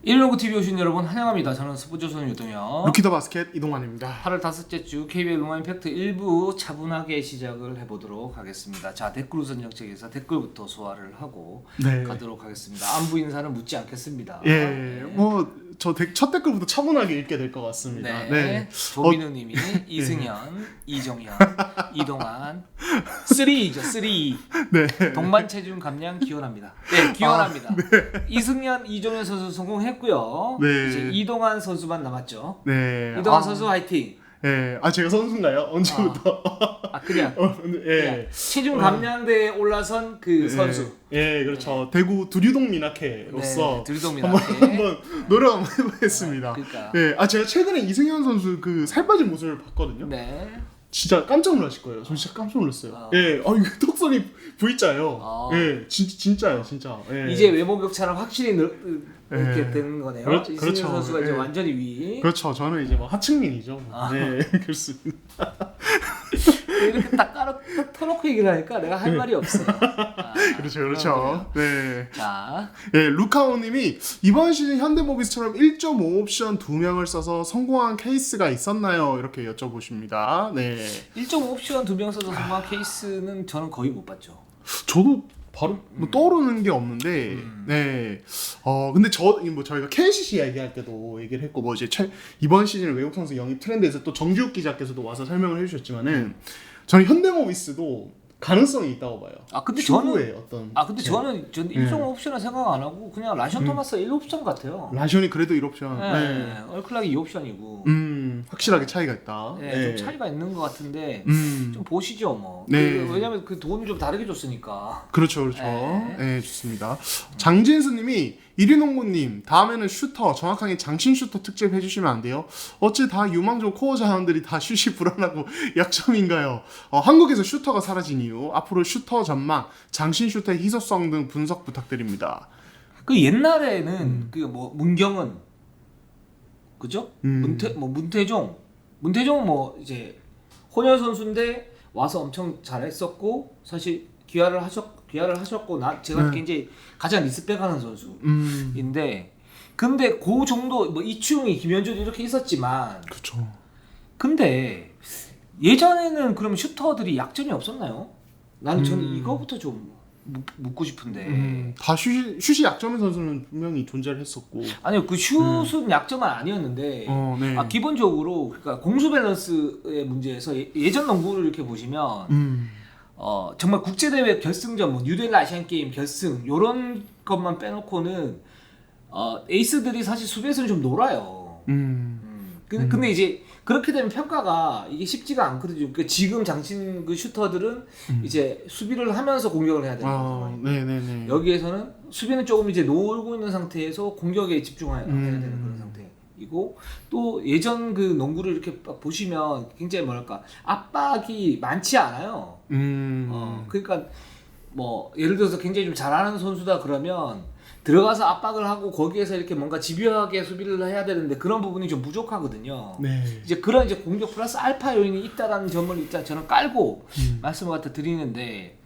1로그 TV 오신 여러분 환영합니다. 저는 스포츠조선 유동현 루키더 바스켓 이동환입니다. 8월 5째 주 KBL 응원 임팩트 1부 차분하게 시작을 해보도록 하겠습니다. 자, 댓글 우선 정책에서 댓글부터 소화를 하고 가도록 하겠습니다. 안부 인사는 묻지 않겠습니다. 네. 뭐 저 첫 댓글부터 차분하게 읽게 될 것 같습니다. 네. 조민우님이 이승현, 이정현, 이동환 3죠 3. 네. 동반 체중 감량 기원합니다. 네, 기원합니다. 이승현, 이정현 선수 성공했고요. 네. 이제 이동환 선수만 남았죠. 네. 이동환 선수 화이팅. 네. 제가 선수인가요? 언제부터? 그냥. 예. 체중 감량대에 올라선 그 선수. 예, 그렇죠. 대구 두류동 미나케로서 두류동 미나케 한번 노력 한번 해보겠습니다. 그러니까. 예. 제가 최근에 이승현 선수 그 살 빠진 모습을 봤거든요. 네. 진짜 깜짝 놀라실 거예요. 저 진짜 깜짝 놀랐어요. 예, 이거 턱선이 V자예요. 예, 진짜요, 진짜. 예. 이제 외모 격차는 확실히 이렇게 되는 거네요. 그렇죠. 이승현 선수가 이제 완전히 위. 그렇죠. 저는 이제 뭐 하층민이죠. 네, 그렇습니다. 이렇게 딱 터놓고 얘기를 하니까 내가 할 말이 없어요. 그렇죠. 네. 자, 네, 루카오님이 이번 시즌 현대모비스처럼 1.5 옵션 2명을 써서 성공한 케이스가 있었나요? 이렇게 여쭤보십니다. 네. 1.5 옵션 2명 써서 성공한 케이스는 저는 거의 못 봤죠. 저도 바로 뭐 떠오르는 게 없는데, 네. 근데 저희가 KCC 얘기할 때도 얘기를 했고, 뭐 이제 이번 시즌 외국 선수 영입 트렌드에서 또 정지욱 기자께서도 와서 설명을 해주셨지만은, 저는 현대모비스도 가능성이 있다고 봐요. 근데 저는 저는 1.5 옵션을 생각 안 하고 그냥 라션 토마스가 1 옵션 같아요. 라션이 그래도 1 옵션. 네. 얼클락이 2 옵션이고. 확실하게 차이가 있다. 네. 좀 차이가 있는 것 같은데 좀 보시죠, 뭐. 네. 왜냐면 그 돈을 좀 다르게 줬으니까. 그렇죠. 네, 좋습니다. 장진수님이 이리농구님 다음에는 슈터 정확하게 장신 슈터 특집 해주시면 안 돼요? 어째 다 유망주 코어 자원들이 다 슛이 불안하고 약점인가요? 한국에서 슈터가 사라진 이유, 앞으로 슈터 전망, 장신 슈터의 희소성 등 분석 부탁드립니다. 그 옛날에는 그 뭐 문경은 그죠? 문태종 뭐 이제 혼혈 선수인데 와서 엄청 잘했었고 사실 귀화를 하셨고 제가 굉장히 가장 리스펙하는 선수인데 근데 그 정도 뭐 이충이 김현준이 이렇게 있었지만 그렇죠. 근데 예전에는 그럼 슈터들이 약점이 없었나요? 저는 이거부터 좀 묻고 싶은데 다 슛이 약점인 선수는 분명히 존재를 했었고 아니요 그 슛은 약점은 아니었는데 네. 기본적으로 그러니까 공수 밸런스의 문제에서 예전 농구를 이렇게 보시면 정말 국제대회 결승전 뭐 뉴델리 아시안 게임 결승 요런 것만 빼놓고는 에이스들이 사실 수비에서는 좀 놀아요. 근데 이제 그렇게 되면 평가가 이게 쉽지가 않거든요. 그러니까 지금 장신 그 슈터들은 이제 수비를 하면서 공격을 해야 되는 거죠. 네네네. 여기에서는 수비는 조금 이제 놀고 있는 상태에서 공격에 집중해야 되는 그런 상태이고 또 예전 그 농구를 이렇게 보시면 굉장히 뭐랄까 압박이 많지 않아요. 그러니까 뭐 예를 들어서 굉장히 좀 잘하는 선수다 그러면 들어가서 압박을 하고 거기에서 이렇게 뭔가 집요하게 수비를 해야 되는데 그런 부분이 좀 부족하거든요. 네. 이제 그런 이제 공격 플러스 알파 요인이 있다라는 점을 일단 저는 깔고 말씀을 갖다 드리는데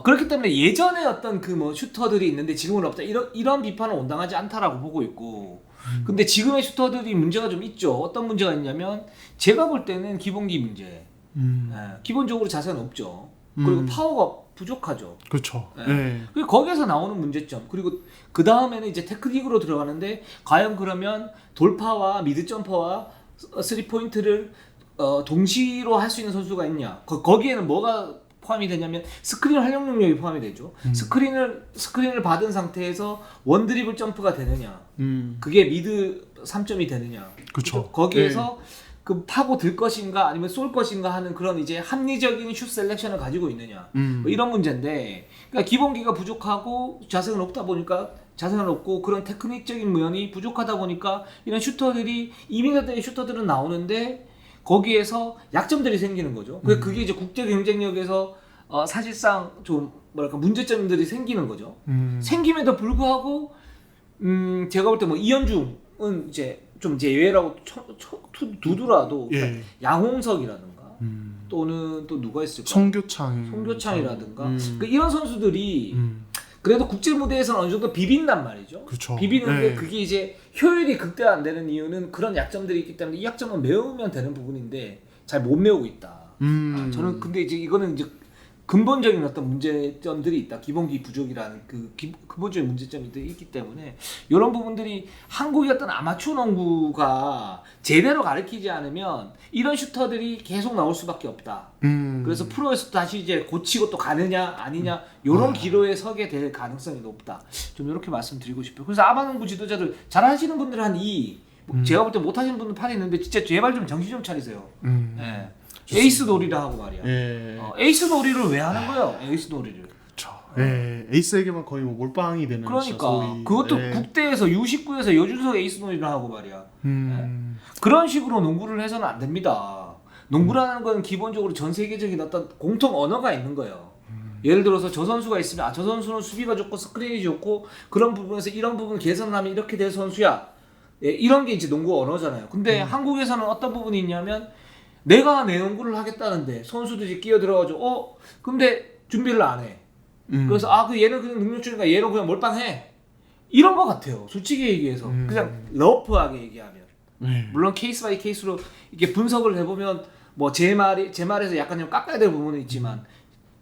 그렇기 때문에 예전에 어떤 그 뭐 슈터들이 있는데 지금은 없다 이런 비판은 온당하지 않다라고 보고 있고 근데 지금의 슈터들이 문제가 좀 있죠. 어떤 문제가 있냐면 제가 볼 때는 기본기 문제. 기본적으로 자세는 없죠. 그리고 파워가 부족하죠. 그렇죠. 네. 그리고 거기에서 나오는 문제점. 그리고 그 다음에는 이제 테크닉으로 들어가는데 과연 그러면 돌파와 미드 점퍼와 3포인트를 동시로 할 수 있는 선수가 있냐? 거기에는 뭐가 포함이 되냐면 스크린 활용 능력이 포함이 되죠. 스크린을 받은 상태에서 원드리블 점프가 되느냐? 그게 미드 3점이 되느냐? 그렇죠. 거기에서 그 파고 들 것인가 아니면 쏠 것인가 하는 그런 이제 합리적인 슛 셀렉션을 가지고 있느냐 뭐 이런 문제인데 그러니까 기본기가 부족하고 자세가 높고 그런 테크닉적인 면이 부족하다 보니까 이런 슈터들이 2m대의 슈터들은 나오는데 거기에서 약점들이 생기는 거죠. 그게 이제 국제 경쟁력에서 사실상 좀 뭐랄까 문제점들이 생기는 거죠. 생김에도 불구하고 제가 볼 때 뭐 이현중은 이제 예외라고 두더라도 그러니까 양홍석이라든가 또는 또 누가 있을까? 송교창이라든가 그러니까 이런 선수들이 그래도 국제 무대에서는 어느 정도 비빈단 말이죠. 그렇죠. 비비는데 네. 그게 이제 효율이 극대화 안 되는 이유는 그런 약점들이 있기 때문에 이 약점은 메우면 되는 부분인데 잘 못 메우고 있다. 저는 근데 이제 이거는 이제 근본적인 어떤 문제점들이 있다. 기본기 부족이라는 그 근본적인 문제점이 있기 때문에 이런 부분들이 한국의 어떤 아마추어 농구가 제대로 가르치지 않으면 이런 슈터들이 계속 나올 수밖에 없다. 그래서 프로에서 다시 이제 고치고 또 가느냐 아니냐 이런 기로에 서게 될 가능성이 높다. 좀 이렇게 말씀드리고 싶어요. 그래서 아마농구 지도자들 잘하시는 분들은 한 2, 제가 볼 때 못하시는 분들 8이 있는데 진짜 제발 좀 정신 좀 차리세요. 예. 에이스 놀이를 하고 말이야. 예. 에이스 놀이를 왜 하는 거예요? 에이스 놀이를. 그렇죠. 예. 에이스에게만 거의 뭐 몰빵이 되는. 그러니까 소위. 그것도 예. 국대에서 U19에서 여준석 에이스 놀이를 하고 말이야. 그런 식으로 농구를 해서는 안 됩니다. 농구라는 건 기본적으로 전 세계적인 어떤 공통 언어가 있는 거예요. 예를 들어서 저 선수가 있으면 저 선수는 수비가 좋고 스크린이 좋고 그런 부분에서 이런 부분 개선을 하면 이렇게 될 선수야. 예, 이런 게 이제 농구 언어잖아요. 근데 한국에서는 어떤 부분이 있냐면 내가 내 농구를 하겠다는데 선수들이 끼어들어가지고 근데 준비를 안 해. 그래서 얘는 그냥 능력주니까 얘는 그냥 몰빵해. 이런 것 같아요. 솔직히 얘기해서 그냥 러프하게 얘기하면. 물론 케이스 바이 케이스로 이렇게 분석을 해보면 뭐 제 말에서 약간 좀 깎아야 될 부분은 있지만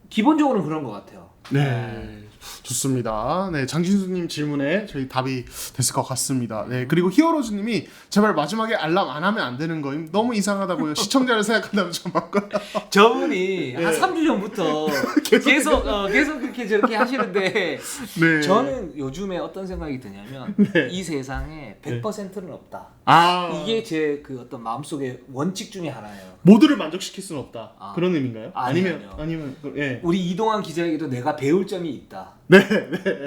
기본적으로는 그런 것 같아요. 네. 좋습니다. 네, 장진수님 질문에 저희 답이 됐을 것 같습니다. 네, 그리고 히어로즈님이 제발 마지막에 알람 안 하면 안 되는 거임. 너무 이상하다고요. 시청자를 생각한다면 좀 바꿔요. 저분이 한 3주 전부터 계속 그렇게 저렇게 하시는데 네. 저는 요즘에 어떤 생각이 드냐면 이 세상에 100%는 없다. 이게 제 그 어떤 마음속의 원칙 중에 하나예요. 모두를 만족시킬 수는 없다. 그런 의미인가요? 아니면 예. 우리 이동환 기자에게도 내가 배울 점이 있다. 네.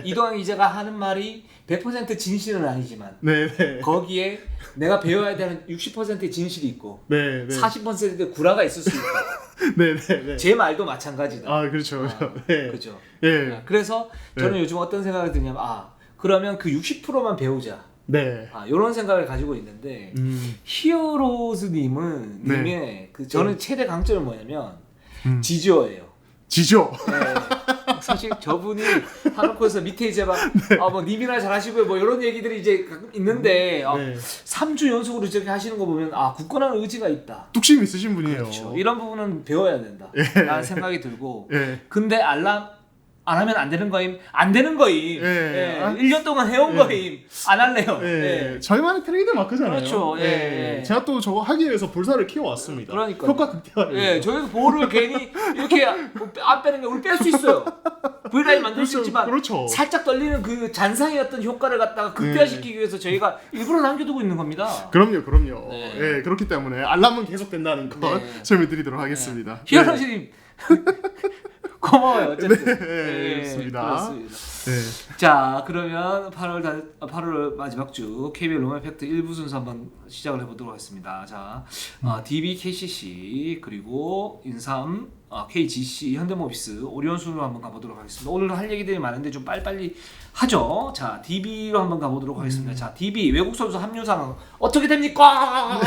이동환 기자가 하는 말이 100% 진실은 아니지만 네. 거기에 내가 배워야 되는 60%의 진실이 있고 네. 40%의 구라가 있을 수 있다. 네. 제 말도 마찬가지다. 그렇죠. 네. 그죠. 예. 그래서 저는 요즘 어떤 생각이 드냐면 그러면 그 60%만 배우자. 네. 이런 생각을 가지고 있는데 히어로즈님은 네. 님의 저는 최대 강점은 뭐냐면 지조예요. 지죠. 네. 사실 저분이 하노코에서 밑에 이제 막 뭐 님이나 잘하시고요 뭐 이런 얘기들이 이제 가끔 있는데 3주 연속으로 저렇게 하시는 거 보면 굳건한 의지가 있다. 뚝심 있으신 분이에요. 그렇죠. 이런 부분은 배워야 된다. 라는 생각이 들고 근데 알람 안 하면 안 되는 거임. 안 되는 거임. 1년 동안 해온 거임. 안 할래요. 저희만의 트레이드 마크잖아요. 그렇죠. 제가 또 저거 하기 위해서 볼살을 키워왔습니다. 그러니까. 효과 극대화. 저희도 볼을 괜히 이렇게 안 빼는 게 우리 뺄 수 있어요. V라인 만들 수 있지만 그렇죠. 살짝 떨리는 그 잔상의 어떤 효과를 갖다가 극대화시키기 위해서 저희가 일부러 남겨두고 있는 겁니다. 그럼요. 네. 그렇기 때문에 알람은 계속 된다는 거 설명드리도록 하겠습니다. 히어로즈님 고마워요. 어쨌든. 그렇습니다. 그렇습니다. 네. 자, 그러면 8월 마지막 주 KBL 롬 팩트 1부 순서 한번 시작을 해보도록 하겠습니다. 자, DB, KCC 그리고 인삼, KGC, 현대모비스, 오리온 순으로 한번 가보도록 하겠습니다. 오늘 할 얘기들이 많은데 좀 빨리빨리 하죠. 자, DB로 한번 가보도록 하겠습니다. 자, DB 외국 선수 합류 상황 어떻게 됩니까?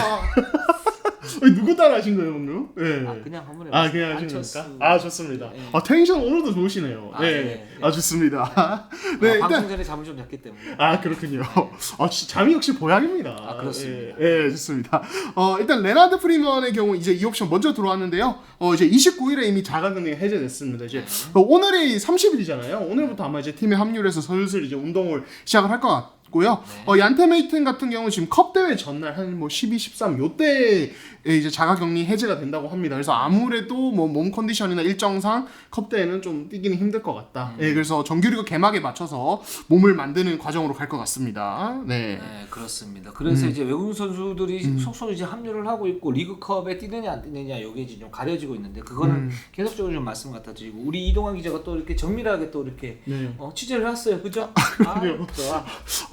누구 따라 하신 거예요, 방금? 그냥 한번 해봤어요. 그냥 하신 겁니까? 좋습니다. 텐션 오늘도 좋으시네요. 좋습니다. 네, 방송 전에 잠을 좀 잤기 때문에. 그렇군요. 잠이 역시 보약입니다. 그렇습니다. 좋습니다. 일단 레나드 프리먼의 경우 이제 이 옵션 먼저 들어왔는데요. 이제 29일에 이미 자가격리 해제됐습니다. 이제 오늘이 30일이잖아요. 오늘부터 아마 이제 팀에 합류를 해서 슬슬 이제 운동을 시작을 할 것 같고요. 얀테 메이튼 같은 경우 지금 컵 대회 전날 한 12, 13 요때 이제 자가격리 해제가 된다고 합니다. 그래서 아무래도 뭐 몸 컨디션이나 일정상 컵 대회는 좀 뛰기는 힘들 것 같다. 그래서 정규리그 개막에 맞춰서 몸을 만드는 과정으로 갈 것 같습니다. 네, 그렇습니다. 그래서 이제 외국 선수들이 속속 이제 합류를 하고 있고 리그컵에 뛰느냐 안 뛰느냐 이게 이제 좀 가려지고 있는데 그거는 계속적으로 좀 말씀 갖다 드리고 우리 이동환 기자가 또 이렇게 정밀하게 또 이렇게 취재를 했어요, 그죠? 그래요.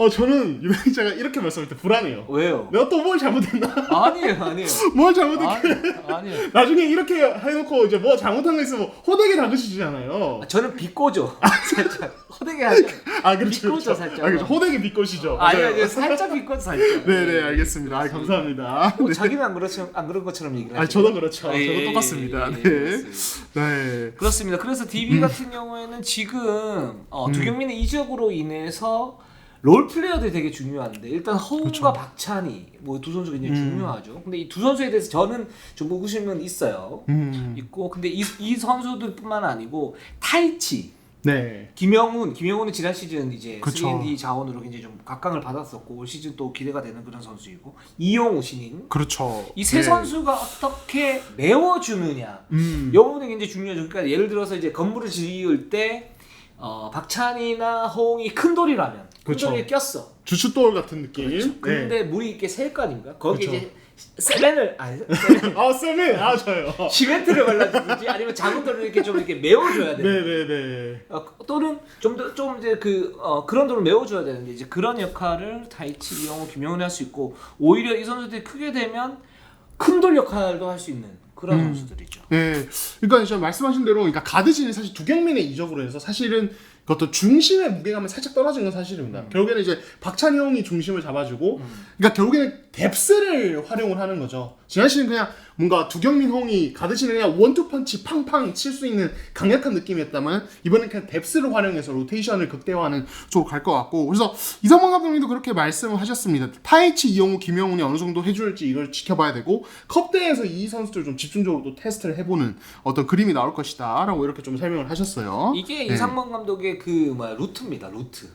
저는 유명 기자가 이렇게 말씀할 때 불안해요. 왜요? 내가 또 뭘 잘못했나? 아니에요, 아니에요. 뭘 잘못했길래 아니에요. 나중에 이렇게 해놓고 이제 뭐 잘못한 거 있으면 호되게 다그치잖아요. 저는 비꼬죠. 살짝 허되게 하죠. 그렇죠. 비꼬죠, 살짝. 그렇죠. 호되게 비꼬시죠. 아니요, 살짝 비꼬죠, 살짝. 네네, 알겠습니다. 감사합니다. 뭐 자기는 안 그런 것처럼 얘기를 하죠. 저도 그렇죠. 저도 똑같습니다. 네. 네. 그렇습니다. 그래서 DB 같은 경우에는 지금 두경민의 이적으로 인해서 롤 플레이어들이 되게 중요한데 일단 허웅과 그렇죠. 박찬희 뭐 두 선수가 굉장히 중요하죠. 근데 이 두 선수에 대해서 저는 좀 의구심은 있어요. 있고 근데 이 선수들뿐만 아니고 타이치 네. 김영훈은 지난 시즌 이제 그쵸. 3&D 자원으로 굉장히 좀 각광을 받았었고 올 시즌 또 기대가 되는 그런 선수이고 이용우 신인 그렇죠. 이 세 선수가 어떻게 메워주느냐 이 부분이 굉장히 중요하죠. 그러니까 예를 들어서 이제 건물을 지을 때 박찬희나 허웅이 큰 돌이라면 큰 그쵸. 돌에 꼈어. 주춧돌 같은 느낌. 그렇죠. 네. 근데 물이 이렇게 셀 거 아닙니까? 거기에 그쵸. 이제 세멘을 쌤이 저요. 시멘트를 발라주든지 아니면 작은 돌을 이렇게 좀 이렇게 메워줘야 돼. 네네네. 또는 좀 이제 그런 돌을 메워줘야 되는데 이제 그런 역할을 타이치, 이영호, 김영훈이 할 수 있고 오히려 이 선수들이 크게 되면 큰 돌 역할도 할 수 있는 그런 선수들이죠. 네. 그러니까 이제 말씀하신 대로 그러니까 가드진이 사실 두경민의 이적으로 해서 사실은 그것도 중심의 무게감이 살짝 떨어진 건 사실입니다. 결국에는 이제 박찬희 형이 중심을 잡아주고, 그러니까 결국에는 뎁스를 활용을 하는 거죠. 지난 시즌 그냥 뭔가 두경민 형이 가드진을 그냥 원투펀치 팡팡 칠 수 있는 강력한 느낌이었다면 이번엔 그냥 뎁스를 활용해서 로테이션을 극대화하는 쪽으로 갈 것 같고, 그래서 이성만 감독님도 그렇게 말씀을 하셨습니다. 타이치, 이영우, 김영훈이 어느 정도 해줄지 이걸 지켜봐야 되고 컵대회에서 이 선수들 좀 집중적으로 또 테스트를 해보는 어떤 그림이 나올 것이다 라고 이렇게 좀 설명을 하셨어요. 이게 이상만 감독의 루트입니다. 루트.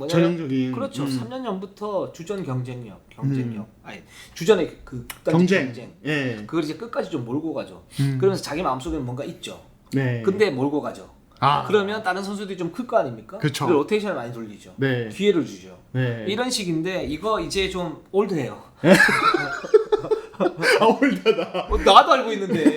전형적인. 그렇죠. 3년 전부터 주전 경쟁력, 아니 주전의 그 극단적 경쟁. 예. 그걸 이제 끝까지 좀 몰고 가죠. 그러면서 자기 마음속에는 뭔가 있죠. 네. 근데 몰고 가죠. 그러면 다른 선수들이 좀 클 거 아닙니까? 그쵸. 그 로테이션을 많이 돌리죠. 네. 기회를 주죠. 네. 이런 식인데 이거 이제 좀 올드해요. 올드하다. 나도 알고 있는데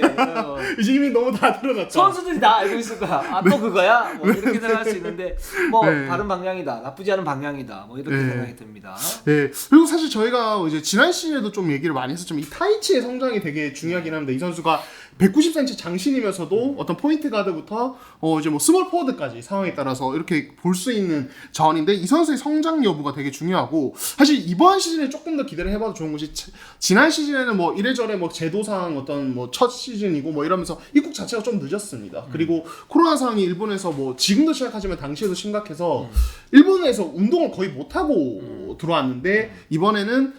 이제 이미 너무 다 드러났다. 선수들이 다 알고 있을 거야. 또 그거야? 뭐 이렇게 생각할 수 있는데 뭐 네. 다른 방향이다. 나쁘지 않은 방향이다. 뭐 이렇게 생각이 듭니다. 네. 그리고 사실 저희가 이제 지난 시즌에도 좀 얘기를 많이 했었지만 이 타이치의 성장이 되게 중요하긴 합니다. 이 선수가 190cm 장신이면서도 어떤 포인트 가드부터 이제 뭐 스몰 포워드까지 상황에 따라서 이렇게 볼 수 있는 자원인데 이 선수의 성장 여부가 되게 중요하고 사실 이번 시즌에 조금 더 기대를 해봐도 좋은 것이 지난 시즌에는 뭐 이래저래 뭐 제도상 어떤 뭐 첫 시즌이고 뭐 이러면서 입국 자체가 좀 늦었습니다. 그리고 코로나 상황이 일본에서 뭐 지금도 시작하지만 당시에도 심각해서 일본에서 운동을 거의 못하고 들어왔는데 이번에는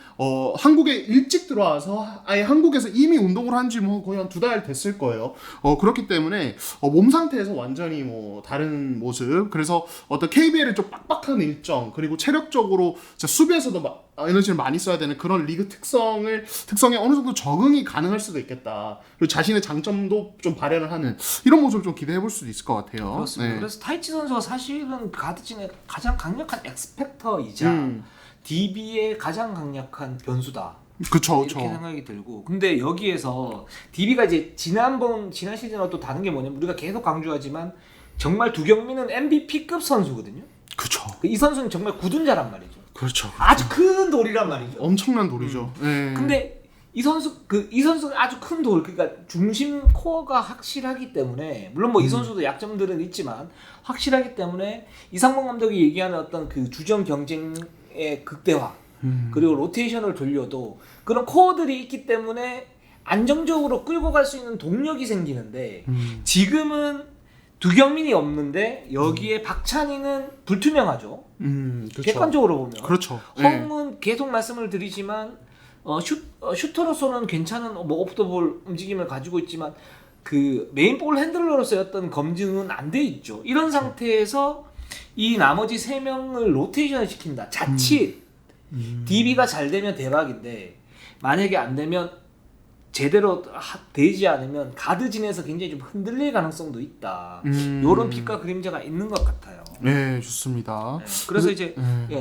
한국에 일찍 들어와서 아예 한국에서 이미 운동을 한지 뭐 거의 한 2달 됐을 거예요. 그렇기 때문에 몸 상태에서 완전히 뭐 다른 모습. 그래서 어떤 KBL의 좀 빡빡한 일정 그리고 체력적으로 수비에서도 에너지를 많이 써야 되는 그런 리그 특성에 어느 정도 적응이 가능할 수도 있겠다. 그리고 자신의 장점도 좀 발현을 하는 이런 모습을 좀 기대해 볼 수도 있을 것 같아요. 그렇습니다. 네. 그래서 타이치 선수가 사실은 가드진의 가장 강력한 엑스팩터이자 DB의 가장 강력한 변수다. 그쵸. 이렇게 생각이 들고 근데 여기에서 DB가 이제 지난 시즌과 또 다른 게 뭐냐면 우리가 계속 강조하지만 정말 두경민은 MVP급 선수거든요. 그쵸. 이 선수는 정말 굳은 자란 말이죠. 그렇죠. 아주 큰 돌이란 말이죠. 엄청난 돌이죠. 네. 근데 이 선수가 아주 큰 돌, 그러니까 중심 코어가 확실하기 때문에 물론 뭐 이 선수도 약점들은 있지만 확실하기 때문에 이상범 감독이 얘기하는 어떤 그 주전 경쟁의 극대화 그리고 로테이션을 돌려도 그런 코어들이 있기 때문에 안정적으로 끌고 갈 수 있는 동력이 생기는데 지금은 두경민이 없는데 여기에 박찬희는 불투명하죠. 그렇죠. 객관적으로 보면. 그렇죠. 허웅은 계속 말씀을 드리지만 슈터로서는 괜찮은 뭐 오프더볼 움직임을 가지고 있지만 그 메인볼 핸들러로서의 어떤 검증은 안 돼 있죠. 이런 상태에서 이 나머지 3명을 로테이션을 시킨다. 자칫 DB가 잘 되면 대박인데 만약에 안 되면 제대로 되지 않으면 가드진에서 굉장히 좀 흔들릴 가능성도 있다. 이런 빛과 그림자가 있는 것 같아요. 네, 좋습니다. 네, 그래서 이제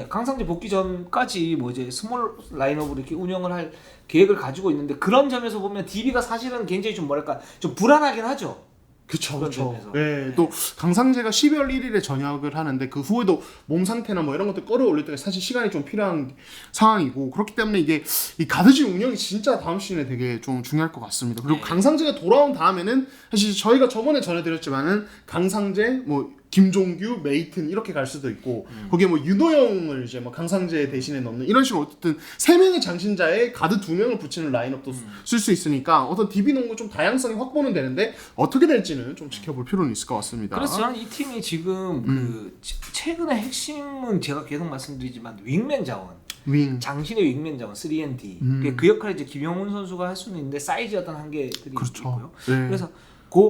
강상재 복귀 전까지 뭐 이제 스몰 라인업으로 이렇게 운영을 할 계획을 가지고 있는데 그런 점에서 보면 DB가 사실은 굉장히 좀 뭐랄까 좀 불안하긴 하죠. 그쵸, 그런 그쵸. 점에서. 네, 네. 또 강상재가 12월 1일에 전역을 하는데 그 후에도 몸 상태나 뭐 이런 것들 끌어올릴 때 사실 시간이 좀 필요한 상황이고 그렇기 때문에 이게 이 가드진 운영이 진짜 다음 시즌에 되게 좀 중요할 것 같습니다. 그리고 네. 강상재가 돌아온 다음에는 사실 저희가 저번에 전해드렸지만은 강상재 뭐 김종규, 메이튼 이렇게 갈 수도 있고 거기에 뭐 윤호영을 이제 뭐 강상재 대신에 넣는 이런 식으로 어쨌든 세 명의 장신자에 가드 두 명을 붙이는 라인업도 쓸 수 있으니까 어떤 DB 농구 좀 다양성이 확보는 되는데 어떻게 될지는 좀 지켜볼 필요는 있을 것 같습니다. 그래서 저는 이 팀이 지금 그 최근의 핵심은 제가 계속 말씀드리지만 윙맨 자원. 윙. 장신의 윙맨 자원 3&D. 그 역할을 이제 김영훈 선수가 할 수는 있는데 사이즈 어떤 한계들이 그렇죠. 있고요. 네. 그래서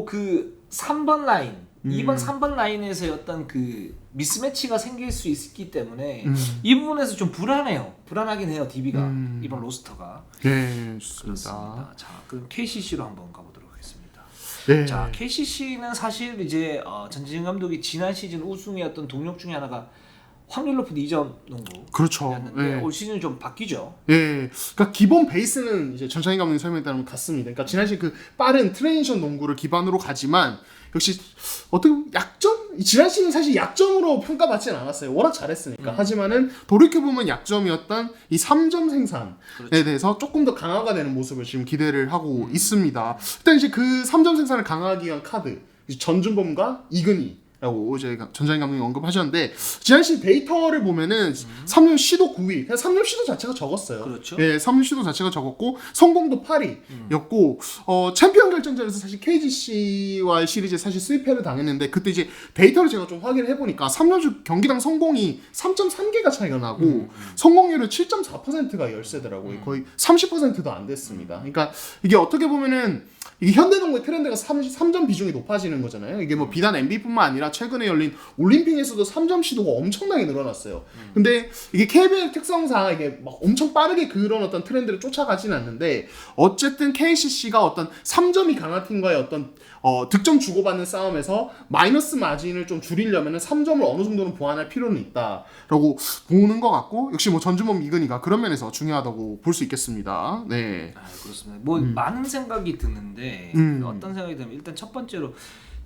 그 3번 라인, 2번 3번 라인에서의 어떤 그 미스매치가 생길 수 있기 때문에 이 부분에서 좀 불안하긴 해요. DB가 이번 로스터가. 네, 좋습니다. 그렇습니다. 자, 그럼 KCC로 한번 가보도록 하겠습니다. 네. 자, KCC는 사실 이제 전지현 감독이 지난 시즌 우승이었던 동력 중에 하나가 확률 높은 2점 농구. 그렇죠. 네. 올 시즌 좀 바뀌죠. 예, 그러니까 기본 베이스는 이제 전창인 감독님 설명에 따르면 같습니다. 그러니까 지난 시즌 그 빠른 트랜지션 농구를 기반으로 가지만 역시 어떻게 보면 약점? 지난 시즌 사실 약점으로 평가받지는 않았어요. 워낙 잘했으니까. 하지만은 돌이켜보면 약점이었던 이 3점 생산에 그렇죠. 대해서 조금 더 강화가 되는 모습을 지금 기대를 하고 있습니다. 일단 이제 그 3점 생산을 강화하기 위한 카드 이제 전준범과 이근희 라고 이제 전장인 감독님 언급하셨는데 지난 시즌 데이터를 보면은 3점 시도 9위, 그냥 3점 시도 자체가 적었어요. 그렇죠. 예, 3점 시도 자체가 적었고 성공도 8위였고 챔피언 결정전에서 사실 KGC와의 시리즈에 사실 스위패를 당했는데 그때 이제 데이터를 제가 좀 확인을 해보니까 3점슛 경기당 성공이 3.3개가 차이가 나고 성공률은 7.4%가 열세더라고요. 거의 30%도 안 됐습니다. 그러니까 이게 어떻게 보면은 이게 현대농구의 트렌드가 3점 비중이 높아지는 거잖아요. 이게 뭐 비단 NBA뿐만 아니라 최근에 열린 올림픽에서도 3점 시도가 엄청나게 늘어났어요. 근데 이게 KBL 특성상 이게 막 엄청 빠르게 그런 어떤 트렌드를 쫓아가지는 않는데 어쨌든 KCC가 어떤 3점이 강한 팀과의 어떤 득점 주고받는 싸움에서 마이너스 마진을 좀 줄이려면 3점을 어느 정도는 보완할 필요는 있다라고 보는 것 같고 역시 뭐 전주범 이근희가 그런 면에서 중요하다고 볼 수 있겠습니다. 네. 아, 그렇습니다. 뭐 많은 생각이 드는데 어떤 생각이 들면 일단 첫 번째로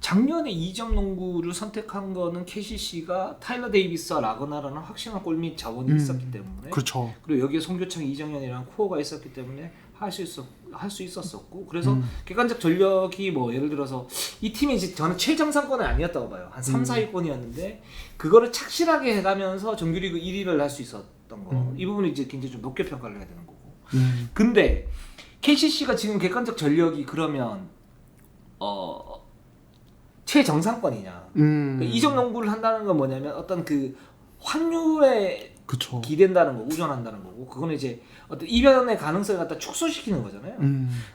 작년에 2점 농구를 선택한 거는 KCC가 타일러 데이비스와 라거나라는 확실한 골 및 자원이 있었기 때문에 그렇죠. 그리고 여기에 송교창, 이정현이랑 코어가 있었기 때문에 할 수 있었었고 그래서 객관적 전력이 뭐 예를 들어서 이 팀이 이제 저는 최정상권은 아니었다고 봐요. 한 3, 4위권이었는데 그거를 착실하게 해가면서 정규리그 1위를 할 수 있었던 거. 이 부분이 이제 굉장히 좀 높게 평가를 해야 되는 거고. 근데 KCC가 지금 객관적 전력이 그러면 최정상권이냐? 그러니까 2점 농구를 한다는 건 뭐냐면 어떤 그 확률에 그쵸. 기댄다는 거고 우전한다는 거고 그거는 이제 어떤 이변의 가능성을 갖다 축소시키는 거잖아요.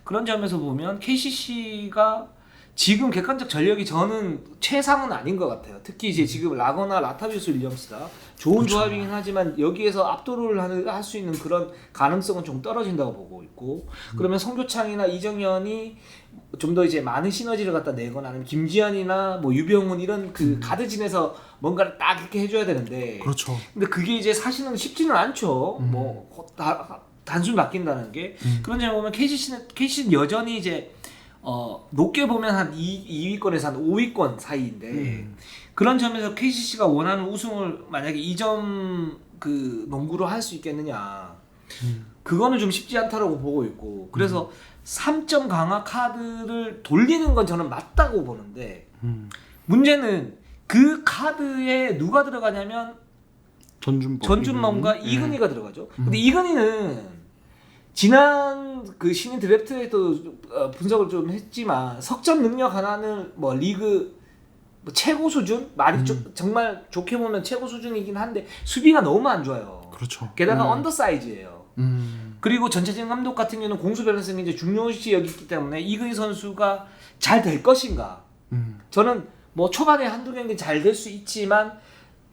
그런 점에서 보면 KCC가 지금 객관적 전력이 저는 최상은 아닌 것 같아요. 특히 이제 지금 라거나 라타비우스 윌리엄스가 좋은 그렇죠. 조합이긴 하지만 여기에서 압도를 할 수 있는 그런 가능성은 좀 떨어진다고 보고 있고 그러면 송교창이나 이정현이 좀 더 이제 많은 시너지를 갖다 내거나 아니면 김지현이나 뭐 유병훈 이런 그 가드진에서 뭔가를 딱 이렇게 해줘야 되는데 그렇죠. 근데 그게 이제 사실은 쉽지는 않죠. 뭐 단순 맡긴다는 게 그런 점에 보면 KCC는 여전히 이제 높게 보면 한 2위권에서 한 5위권 사이인데 그런 점에서 KCC가 원하는 우승을 만약에 2점 그 농구로 할 수 있겠느냐 그거는 좀 쉽지 않다라고 보고 있고 그래서 3점 강화 카드를 돌리는 건 저는 맞다고 보는데 문제는 그 카드에 누가 들어가냐면 전준범과 이근희가 들어가죠. 근데 이근희는 지난 그 신인 드래프트에도 분석을 좀 했지만 석점 능력 하나는 뭐 리그 뭐 최고 수준 말이 정말 좋게 보면 최고 수준이긴 한데 수비가 너무 안 좋아요. 그렇죠. 게다가 언더사이즈예요. 그리고 전체적인 감독 같은 경우는 공수 밸런스는 이제 중요시 여기기 때문에 이근희 선수가 잘 될 것인가? 저는 뭐 초반에 한두 경기 잘 될 수 있지만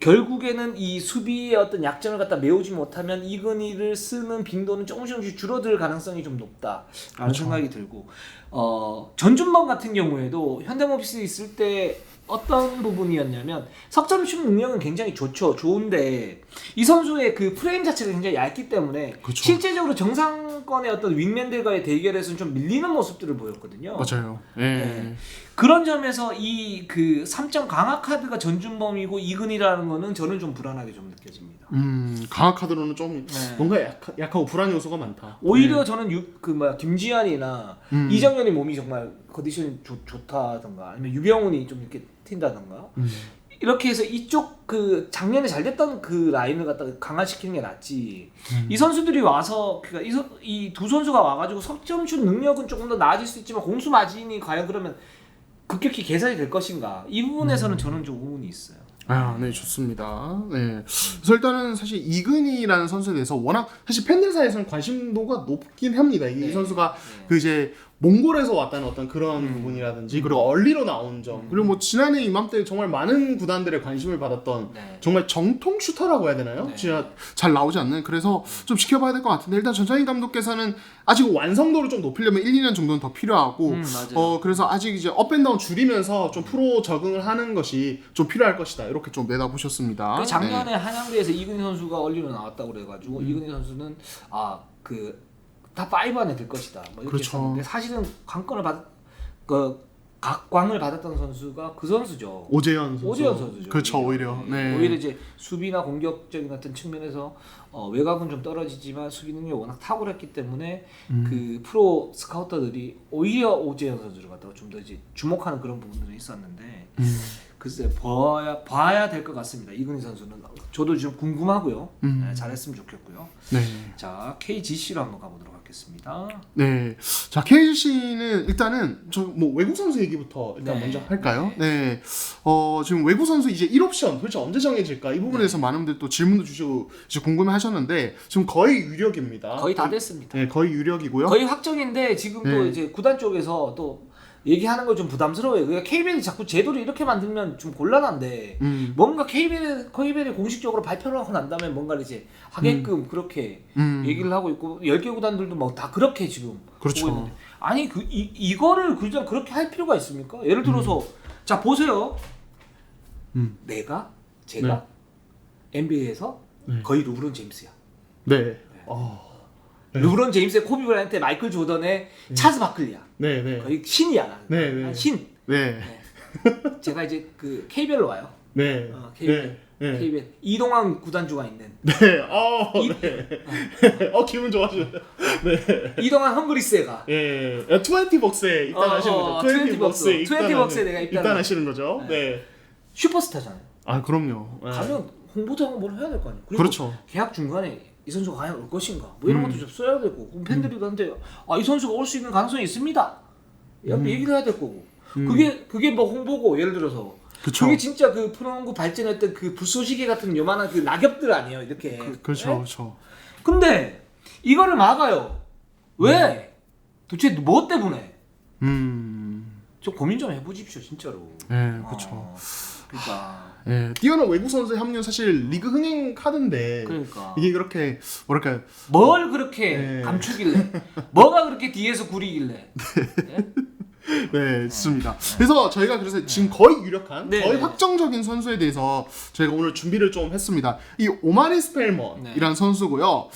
결국에는 이 수비의 어떤 약점을 갖다 메우지 못하면 이근희를 쓰는 빈도는 조금씩 줄어들 가능성이 좀 높다라는 그렇죠. 생각이 들고 전준범 같은 경우에도 현대모비스 있을 때 어떤 부분이었냐면 석점슛 능력은 굉장히 좋은데 이 선수의 그 프레임 자체가 굉장히 얇기 때문에 그쵸. 실제적으로 정상권의 어떤 윙맨들과의 대결에서는 좀 밀리는 모습들을 보였거든요. 맞아요. 예. 네. 그런 점에서 이 그 3점 강화 카드가 전준범이고 이근이라는 거는 저는 좀 불안하게 좀 느껴집니다. 강화 카드로는 좀 네. 뭔가 약하고 불안 요소가 많다. 오히려 저는 김지한이나 이정현이 몸이 정말 컨디션이 좋다던가 아니면 유병훈이 좀 이렇게 튄다던가 이렇게 해서 이쪽 그 작년에 잘 됐던 그 라인을 갖다가 강화시키는 게 낫지. 이 선수들이 와서 그러니까 이 두 선수가 와가지고 석점슛 능력은 조금 더 나아질 수 있지만 공수 마진이 과연 그러면 급격히 개선이 될 것인가? 이 부분에서는 저는 좀 의문이 있어요. 아, 네, 좋습니다. 네. 그래서 일단은 사실 이근이라는 선수에 대해서 워낙 사실 팬들 사이에서는 관심도가 높긴 합니다. 이 선수가 그 이제 몽골에서 왔다는 어떤 그런 부분이라든지 그리고 얼리로 나온 점 그리고 뭐 지난해 이맘때 정말 많은 구단들의 관심을 받았던 정말 정통 슈터라고 해야 되나요? 진짜 잘 나오지 않는 그래서 좀 지켜봐야 될 것 같은데 일단 전창인 감독께서는 아직 완성도를 좀 높이려면 1, 2년 정도는 더 필요하고 그래서 아직 이제 업앤다운 줄이면서 좀 프로 적응을 하는 것이 좀 필요할 것이다 이렇게 좀 내다보셨습니다. 작년에 한양대에서 이근희 선수가 얼리로 나왔다고 그래가지고 이근희 선수는 탑 5 안에 들 것이다. 뭐 이렇게 그렇죠. 했었는데 사실은 각광을 받았던 선수가 그 선수죠. 오재현 선수죠. 그렇죠. 오히려 오히려 이제 수비나 공격적인 어떤 측면에서 외곽은 좀 떨어지지만 수비 능력이 워낙 탁월했기 때문에 그 프로 스카우터들이 오히려 오재현 선수를 갖다가 좀 더 이제 주목하는 그런 부분들이 있었는데 글쎄 봐야 될 것 같습니다. 이근희 선수는 저도 좀 궁금하고요. 네, 잘했으면 좋겠고요. 네. 자 KGC로 한번 가보도록 하겠습니다. 네. 자 KGC는 일단은 저 뭐 외국 선수 얘기부터 일단 먼저 할까요? 네. 지금 외국 선수 이제 1옵션 도대체 언제 정해질까 이 부분에서 많은 분들 또 질문도 주시고 이제 궁금해하셨는데 지금 거의 유력입니다. 거의 다 됐습니다. 네, 거의 유력이고요. 거의 확정인데 지금 또 이제 구단 쪽에서 또 얘기하는 거 좀 부담스러워요. 그러니까 KBL이 자꾸 제도를 이렇게 만들면 좀 곤란한데 뭔가 KBL이 공식적으로 발표를 하고 난 다음에 뭔가를 이제 하게끔 그렇게 얘기를 하고 있고 10개 구단들도 뭐 다 그렇게 지금 그렇죠. 보고 있는데 아니 이거를 그냥 그렇게 할 필요가 있습니까? 예를 들어서 자 보세요. 제가 NBA에서 거의 르브론 제임스야. 네. 르브론 제임스의 코비 브라이언트, 마이클 조던의 찰스 바클리야. 네. 거의 신이야. 네. 신. 네. 제가 이제 그 KBL로 와요. 네. KBL 이동환 구단주가 있는. 네. 기분 좋아지네. 네. 이동환 헝그리스에 가. 예. 20벅스에 입단하시는 거죠. 20벅스에 내가 입단하시는 거죠. 네. 슈퍼스타잖아요. 아, 그럼요. 가면 홍보장을 뭘 해야 될 거 아니에요. 그리고 그렇죠. 계약 중간에 이 선수가 과연 올 것인가 뭐 이런 것도 좀 써야 되고 그럼 팬들이 한테 이 선수가 올 수 있는 가능성이 있습니다. 얘기를 해야 될 거고 그게 뭐 홍보고 예를 들어서 그쵸. 그게 진짜 그 프로농구 발전했던 그 불쏘시개 같은 요만한 그 낙엽들 아니에요 이렇게. 그렇죠. 네? 그렇죠. 근데 이거를 막아요. 왜? 도대체 뭐 때문에? 좀 고민 좀 해보십시오 진짜로. 네, 그렇죠. 그러니까. 예, 뛰어난 외국 선수의 합류 사실 리그 흥행 카드인데 그러니까. 이게 그렇게 뭐랄까 뭘 그렇게 감추길래? 뭐가 그렇게 뒤에서 구리길래? 네, 좋습니다. 그래서 저희가 지금 거의 유력한, 거의 확정적인 선수에 대해서 저희가 오늘 준비를 좀 했습니다. 이 오마리 스펠먼이라는 선수고요.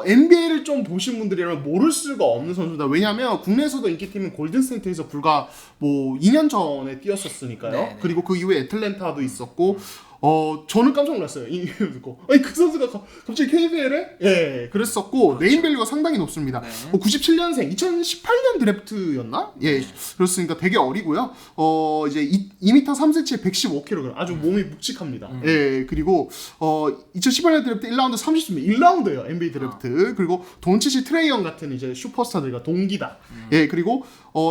NBA를 좀 보신 분들이라면 모를 수가 없는 선수다. 왜냐하면 국내에서도 인기팀인 골든스테이트에서 불과 뭐 2년 전에 뛰었었으니까요. 그리고 그 이후에 애틀랜타도 있었고. 저는 깜짝 놀랐어요. 이 듣고. 아니, 그 선수가 갑자기 KBL에? 예, 그랬었고, 그렇죠. 네임밸류가 상당히 높습니다. 97년생, 2018년 드래프트였나? 예, 그렇으니까 되게 어리고요. 이제 2m 3cm에 115kg. 아주 몸이 묵직합니다. 예, 그리고, 2018년 드래프트 1라운드 30점, 1라운드예요 NBA 드래프트. 그리고 돈치치 트레이언 같은 이제 슈퍼스타들과 동기다. 예, 그리고,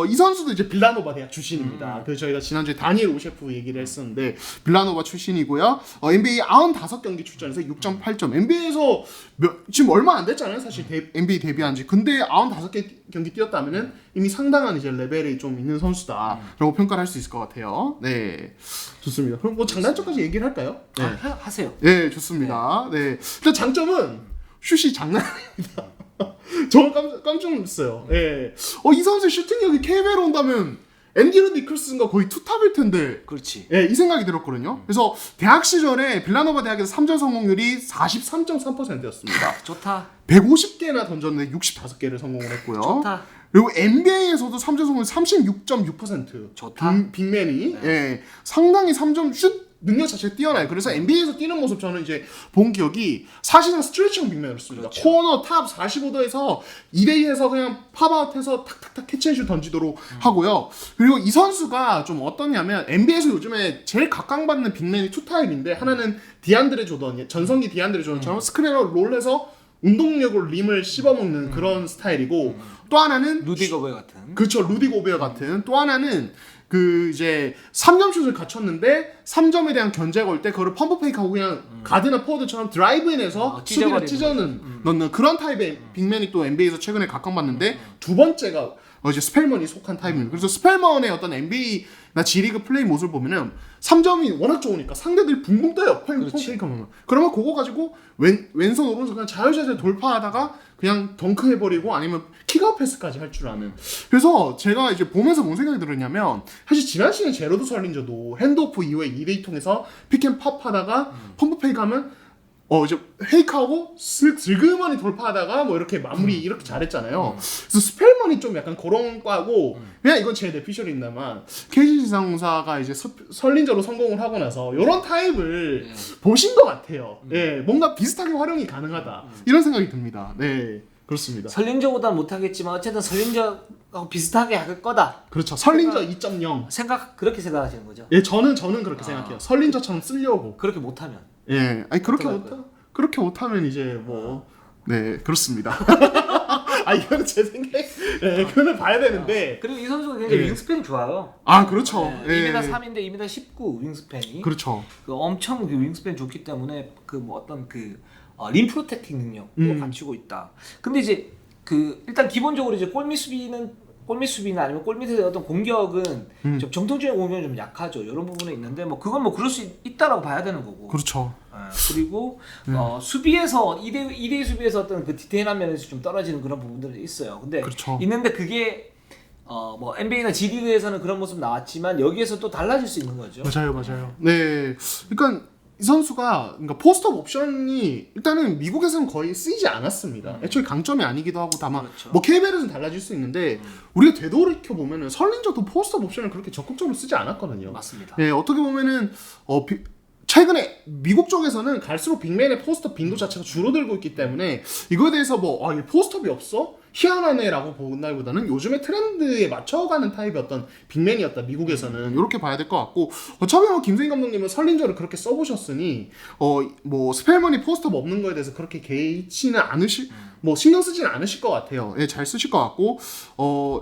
이 선수도 이제 빌라노바 대학 출신입니다. 그래서 저희가 지난주에 다니엘 오셰프 얘기를 했었는데, 빌라노바 출신이고요. NBA 95경기 출전해서 6.8점. NBA에서 지금 얼마 안 됐잖아요. 사실 NBA 데뷔한 지. 근데 95경기 뛰었다면은 이미 상당한 이제 레벨이 좀 있는 선수다라고 평가를 할 수 있을 것 같아요. 네. 좋습니다. 그럼 뭐 장단점까지 얘기를 할까요? 네. 하세요. 네, 좋습니다. 네. 일단 장점은 슛이 장난 아닙니다. 저는 깜짝 놀랐어요. 예. 이 선수의 슈팅력이 KBL에 온다면 앤디런 니클슨과 거의 투탑일 텐데 그렇지. 예, 이 생각이 들었거든요. 그래서 대학 시절에 빌라노바 대학에서 3점 성공률이 43.3%였습니다. 좋다. 150개나 던졌는데 65개를 성공을 했고요. 좋다. 그리고 NBA에서도 3점 성공률 36.6%. 좋다. 빅맨이 네. 예, 상당히 3점 슛 능력 자체가 뛰어나요. 그래서 NBA에서 뛰는 모습 저는 이제 본 기억이 사실상 스트레칭 빅맨이었습니다. 그렇죠. 코너 탑 45도에서 2대2에서 그냥 팝아웃해서 탁탁탁 캐치앤슛 던지도록 하고요. 그리고 이 선수가 좀 어떠냐면 NBA에서 요즘에 제일 각광받는 빅맨이 투 타입인데 하나는 디안드레 조던, 전성기 디안드레 조던처럼 스크린으로 롤해서 운동력으로 림을 씹어먹는 그런 스타일이고 또 하나는 루디 거베 같은. 그렇죠. 루디 고베어 같은 또 하나는 그 이제 3점 슛을 갖췄는데 3점에 대한 견제가 올 때 그거를 펌프 페이크하고 그냥 가드나 포워드처럼 드라이브인해서 수비를 찢어는 넣는 그런 타입의 빅맨이 또 NBA에서 최근에 각광받는데 두 번째가 이제 스펠먼이 속한 타입입니다. 그래서 스펠먼의 어떤 NBA나 G리그 플레이 모습을 보면은 3점이 워낙 좋으니까 상대들이 붕붕 떠요. 펌프 페이크 하면. 그러면 그거 가지고 왼손 오른손 그냥 자유자재 돌파하다가 그냥 덩크 해버리고 아니면 킥아웃 패스까지 할 줄 아는. 그래서 제가 이제 보면서 뭔 생각이 들었냐면 사실 지난 시즌 제로드 설린저도 핸드오프 이후에 2대2 통해서 픽앤팝 하다가 펌프 페이크 하면 이제 페이크하고 슬그머니 돌파하다가 뭐 이렇게 마무리 이렇게 잘했잖아요. 그래서 스펠먼이 좀 약간 그런 과고 그냥 이건 제 데피셜인다만 KG 지상공사가 이제 설린저로 성공을 하고 나서 이런 타입을 보신 것 같아요. 예, 뭔가 비슷하게 활용이 가능하다 이런 생각이 듭니다. 네, 그렇습니다. 설린저보다는 못하겠지만 어쨌든 설린저하고 비슷하게 할 거다. 그렇죠. 설린저 2.0 그렇게 생각하시는 거죠. 예, 저는 그렇게 생각해요. 설린저처럼 쓰려고. 그렇게 못하면. 예, 아니 그렇게 못하면 이제 뭐 네, 그렇습니다. 아, 이거는 제 생각. 예, 그거는 봐야 되는데. 그리고 이 선수가 굉장히 예. 윙스팬이 좋아요. 아, 그렇죠. 네, 2m 예. 3인데 2m 19 윙스팬이. 그렇죠. 그 엄청 그 윙스팬 좋기 때문에 그 뭐 어떤 그 림 프로텍팅 능력도 갖추고 있다. 근데 이제 그 일단 기본적으로 이제 골밑 수비나 아니면 골 밑에서 어떤 공격은 좀 정통적인 공격은 좀 약하죠. 이런 부분에 있는데 뭐 그건 뭐 그럴 수 있다라고 봐야 되는 거고. 그렇죠. 그리고 수비에서 2대2 수비에서 어떤 그 디테일한 면에서 좀 떨어지는 그런 부분들이 있어요. 근데 그렇죠. 있는데 그게 뭐 NBA나 G리그에서는 그런 모습 나왔지만 여기에서 또 달라질 수 있는 거죠. 맞아요. 네. 그러니까 이 선수가 그러니까 포스트업 옵션이 일단은 미국에서는 거의 쓰이지 않았습니다. 애초에 강점이 아니기도 하고 다만 그렇죠. 뭐 KBL에서는 달라질 수 있는데 우리가 되돌이켜 보면은 설린저도 포스트업 옵션을 그렇게 적극적으로 쓰지 않았거든요. 맞습니다. 네, 어떻게 보면은 최근에 미국 쪽에서는 갈수록 빅맨의 포스트업 빈도 자체가 줄어들고 있기 때문에 이거에 대해서 뭐 이 포스트업이 없어? 희한하네라고 본다기보다는 요즘의 트렌드에 맞춰가는 타입의 어떤 빅맨이었다 미국에서는 이렇게 봐야 될 것 같고 어차피 뭐 김승희 감독님은 설린저를 그렇게 써보셨으니 뭐 스펠먼이 포스트업 없는 거에 대해서 그렇게 개의치는 않으실 뭐 신경 쓰지는 않으실 것 같아요. 예, 잘 쓰실 것 같고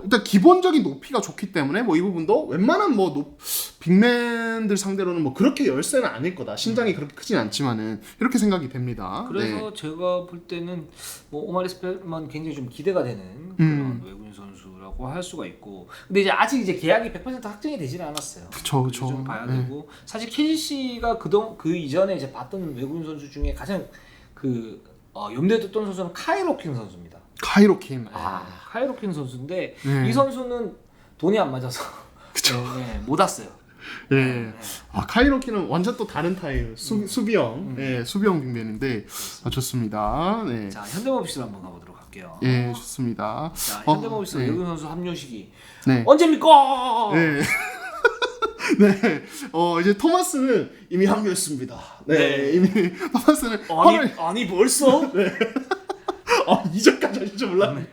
일단 기본적인 높이가 좋기 때문에 뭐 이 부분도 웬만한 뭐 빅맨들 상대로는 뭐 그렇게 열세는 아닐 거다. 신장이 그렇게 크진 않지만은 이렇게 생각이 됩니다. 그래서 네. 제가 볼 때는 뭐 오마리 스펠만 굉장히 좀 기대가 되는 그런 외국인 선수라고 할 수가 있고, 근데 이제 아직 이제 계약이 100% 확정이 되지는 않았어요. 그쵸. 좀 봐야 네. 되고 사실 KCC가 그 이전에 이제 봤던 외국인 선수 중에 가장 그 염두에 뒀던 선수는 카이로킹 선수입니다. 카이로킨. 카이로킹 선수인데 네. 이 선수는 돈이 안 맞아서 못 왔어요. 예. 카이로키는 완전 또 다른 타입 수비형. 예, 수비형 빅맨인데 좋습니다. 네. 자, 현대모비스로 한번 가보도록 할게요. 예, 좋습니다. 자, 현대모비스 네. 외국인 선수 합류 시기 네. 언제입니까? 네. 네. 이제 토마스는 이미 합류했습니다. 네. 이미 토마스는 아니 벌써? 이전까지 하실 줄 몰랐네요.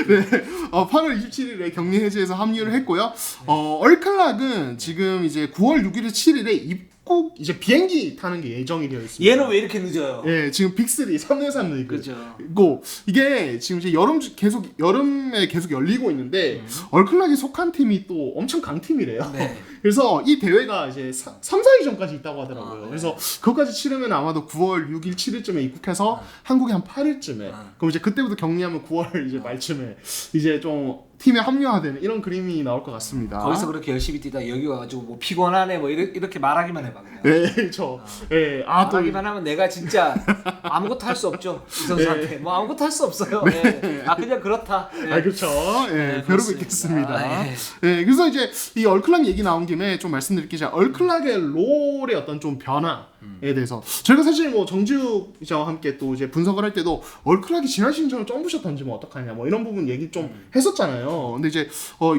네. 8월 27일에 격리 해제에서 합류를 했고요. 얼클락은 지금 이제 9월 6일, 7일에 입국 이제 비행기 타는 게 예정이 되어 있습니다. 얘는 왜 이렇게 늦어요? 예, 지금 빅3 3대3 리그. 그렇죠. 고 이게 지금 이제 여름에 계속 열리고 있는데 얼클락이 속한 팀이 또 엄청 강팀이래요. 네. 그래서 이 대회가 이제 3, 4일 전까지 있다고 하더라고요. 네. 그래서 그것까지 치르면 아마도 9월 6일, 7일쯤에 입국해서 한국에 한 8일쯤에 그럼 이제 그때부터 격리하면 9월 이제 말쯤에 이제 좀 팀에 합류화되는 이런 그림이 나올 것 같습니다. 거기서 그렇게 열심히 뛰다 여기 와가지고 뭐 피곤하네 뭐 이렇게 말하기만 해봐 그냥. 네, 그렇죠. 네, 또 말하기만 하면 내가 진짜 아무것도 할 수 없죠 이 선수한테. 뭐 아무것도 할 수 없어요. 네. 그냥 그렇다. 네. 그렇죠. 예, 벼로 뵙겠습니다. 예. 예, 그래서 이제 이 얼클락 얘기 나온 김에 좀 말씀드릴게요. 얼클락의 롤의 어떤 좀 변화에 대해서 저희가 사실 뭐 정지욱 기자와 함께 또 이제 분석을 할 때도 얼클락이 지난 시즌처럼 점프샷 던지면 어떡하냐 뭐 이런 부분 얘기 좀 했었잖아요. 근데 이제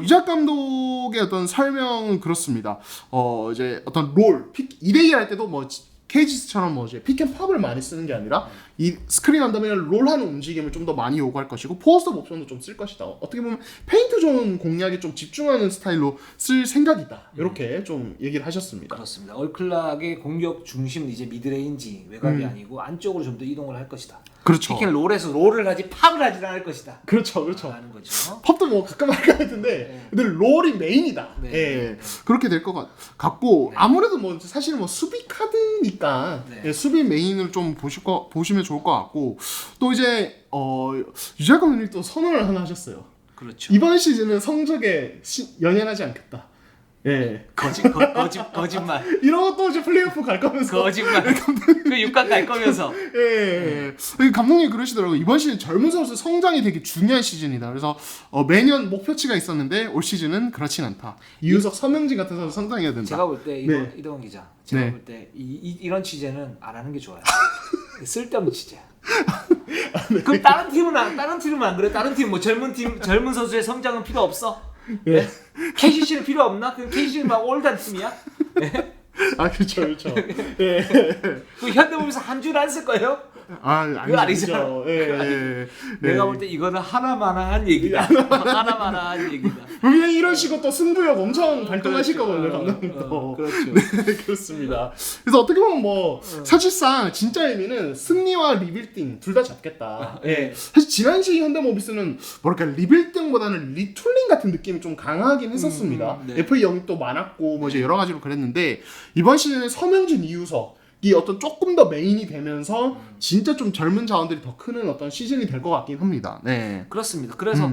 이작 감독의 어떤 설명은 그렇습니다. 이제 어떤 롤, 2대2 할 때도 뭐 케이지스처럼 뭐 이제 픽앤팝을 많이 쓰는 게 아니라 이 스크린 언더면 롤하는 움직임을 좀 더 많이 요구할 것이고 포스트업 옵션도 좀 쓸 것이다. 어떻게 보면 페인트 존 공략에 좀 집중하는 스타일로 쓸 생각이다. 이렇게 좀 얘기를 하셨습니다. 그렇습니다. 얼클락의 공격 중심은 이제 미드레인지 외곽이 아니고 안쪽으로 좀 더 이동을 할 것이다. 그렇죠. 피켄 롤에서 롤을 하지 팝을 하지 않을 것이다. 그렇죠. 라는 거죠. 펍도 뭐 가끔 할 것 같은데 근데 롤이 메인이다. 네. 예. 그렇게 될 것 같고 네. 아무래도 뭐 사실 뭐 수비 카드니까 네. 예, 수비 메인을 좀 보시면 좋을 것 같고 또 이제 유작 감독님이 또 선언을 하나 하셨어요. 그렇죠. 이번 시즌은 성적에 연연하지 않겠다. 예. 거짓말. 이런 것도 이제 플레이오프 갈 거면서. 거짓말. 그 6강 갈 거면서. 예. 감독님이 그러시더라고요. 이번 시즌 젊은 선수 성장이 되게 중요한 시즌이다. 그래서 매년 목표치가 있었는데 올 시즌은 그렇진 않다. 이우석, 서명진 같은 선수 성장해야 된다. 제가 볼 때 네. 이동원 기자. 제가 네. 볼 때 이런 취재는 안 하는 게 좋아요. 쓸데없는 취재. 그럼 다른 팀은 안 그래? 다른 팀 뭐 젊은 선수의 성장은 필요 없어? 예. KCC는 필요 없나? 그럼 KCC는 막 올드한 팀이야? 네? 그렇죠. 예. 그 현대모비에서 한 줄 안 쓸 거예요? 그거 아니죠. 예. 내가 볼 때 이거는 하나만한 얘기다. 하나만한 얘기다. 분명히 이런 식으로 또 승부욕 엄청 발동하실 그렇죠. 거거든요, 감독님도. 그렇죠. 네, 그렇습니다. 그래서 어떻게 보면 뭐 사실상 진짜 의미는 승리와 리빌딩 둘 다 잡겠다. 예. 사실 지난 시즌 현대모비스는 뭐랄까 리빌딩보다는 리툴링 같은 느낌이 좀 강하긴 했었습니다. 네. FA 영입도 많았고 뭐 이제 여러 가지로 그랬는데 이번 시즌에 서명진, 이우석 이 어떤 조금 더 메인이 되면서 진짜 좀 젊은 자원들이 더 크는 어떤 시즌이 될 것 같긴 합니다. 네. 그렇습니다. 그래서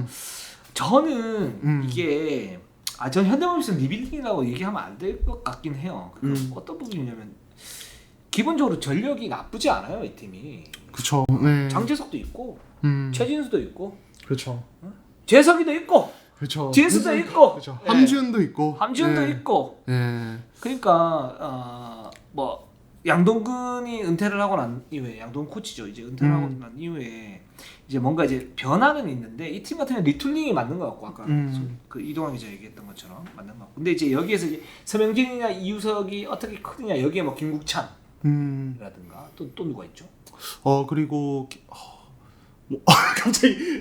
저는 이게 전 현대모비스는 리빌딩이라고 얘기하면 안 될 것 같긴 해요. 그러니까 어떤 부분이냐면 기본적으로 전력이 나쁘지 않아요, 이 팀이. 그렇죠. 네. 장재석도 있고 최진수도 있고 그렇죠. 재석이도 있고 그렇죠. GS도 있고 그렇죠. 예. 함지훈도 있고. 함지훈도 네. 있고. 네. 그러니까 뭐 양동근이 은퇴를 하고 난 이후에 양동근 코치죠. 이제 은퇴를 하고 난 이후에 이제 뭔가 이제 변화는 있는데 이 팀 같은 경우는 리툴링이 맞는 것 같고 아까 그 이동환 기자 얘기했던 것처럼 맞는 것 같고. 근데 이제 여기에서 이제 서명진이나 이우석이 어떻게 크느냐 여기에 뭐 김국찬이라든가 또 누가 있죠? 그리고 뭐 갑자기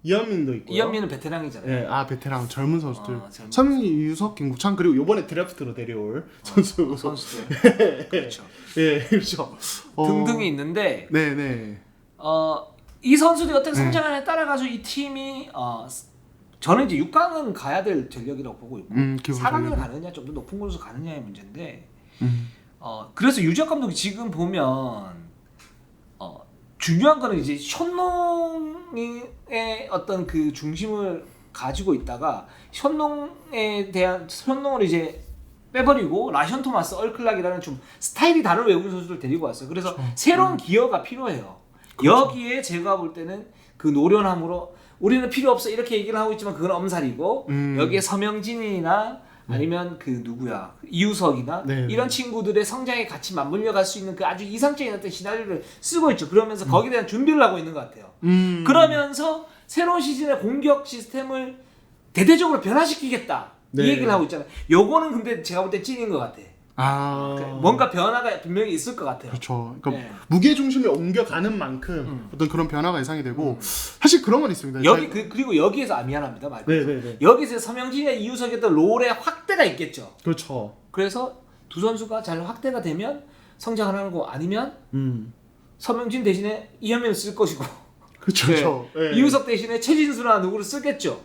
이현민도 있고요. 이현민은 베테랑이잖아요. 네, 베테랑 젊은 선수들. 젊은 서명진, 이우석, 김국찬 그리고 이번에 드래프트로 데려올 선수들. 그렇죠. 예, 그렇죠. 등등이 있는데 네. 이 선수들이 어떻게 성장하냐에 따라 가지고 이 팀이 저는 이제 6강은 가야 될 전력이라고 보고 있고 4강을 가느냐 좀 더 높은 곳으로 가느냐의 문제인데 그래서 유지혁 감독이 지금 보면 중요한 거는 이제 현농의 어떤 그 중심을 가지고 있다가 현농을 이제 빼버리고 라션 토마스, 얼클락이라는 좀 스타일이 다른 외국인 선수를 데리고 왔어요. 그래서 새로운 기어가 필요해요. 그렇죠. 여기에 제가 볼 때는 그 노련함으로 우리는 필요 없어 이렇게 얘기를 하고 있지만 그건 엄살이고 여기에 서명진이나 아니면 그 누구야 이우석이나 이런 친구들의 성장에 같이 맞물려 갈 수 있는 그 아주 이상적인 어떤 시나리오를 쓰고 있죠. 그러면서 거기에 대한 준비를 하고 있는 것 같아요. 그러면서 새로운 시즌의 공격 시스템을 대대적으로 변화시키겠다 이 얘기를 하고 있잖아요. 요거는 근데 제가 볼 때 찐인 것 같아. 뭔가 변화가 분명히 있을 것 같아요. 그렇죠. 그러니까 무게 중심이 옮겨가는 만큼 어떤 그런 변화가 예상이 되고 사실 그런 건 있습니다. 그리고 여기에서 미안합니다. 네. 여기서 서명진이나 이우석의 어떤 롤의 확대가 있겠죠. 그렇죠. 그래서 두 선수가 잘 확대가 되면 성장을 하는 거 아니면 서명진 대신에 이현민을 쓸 것이고 그렇죠. 네. 이우석 대신에 최진수나 누구를 쓰겠죠.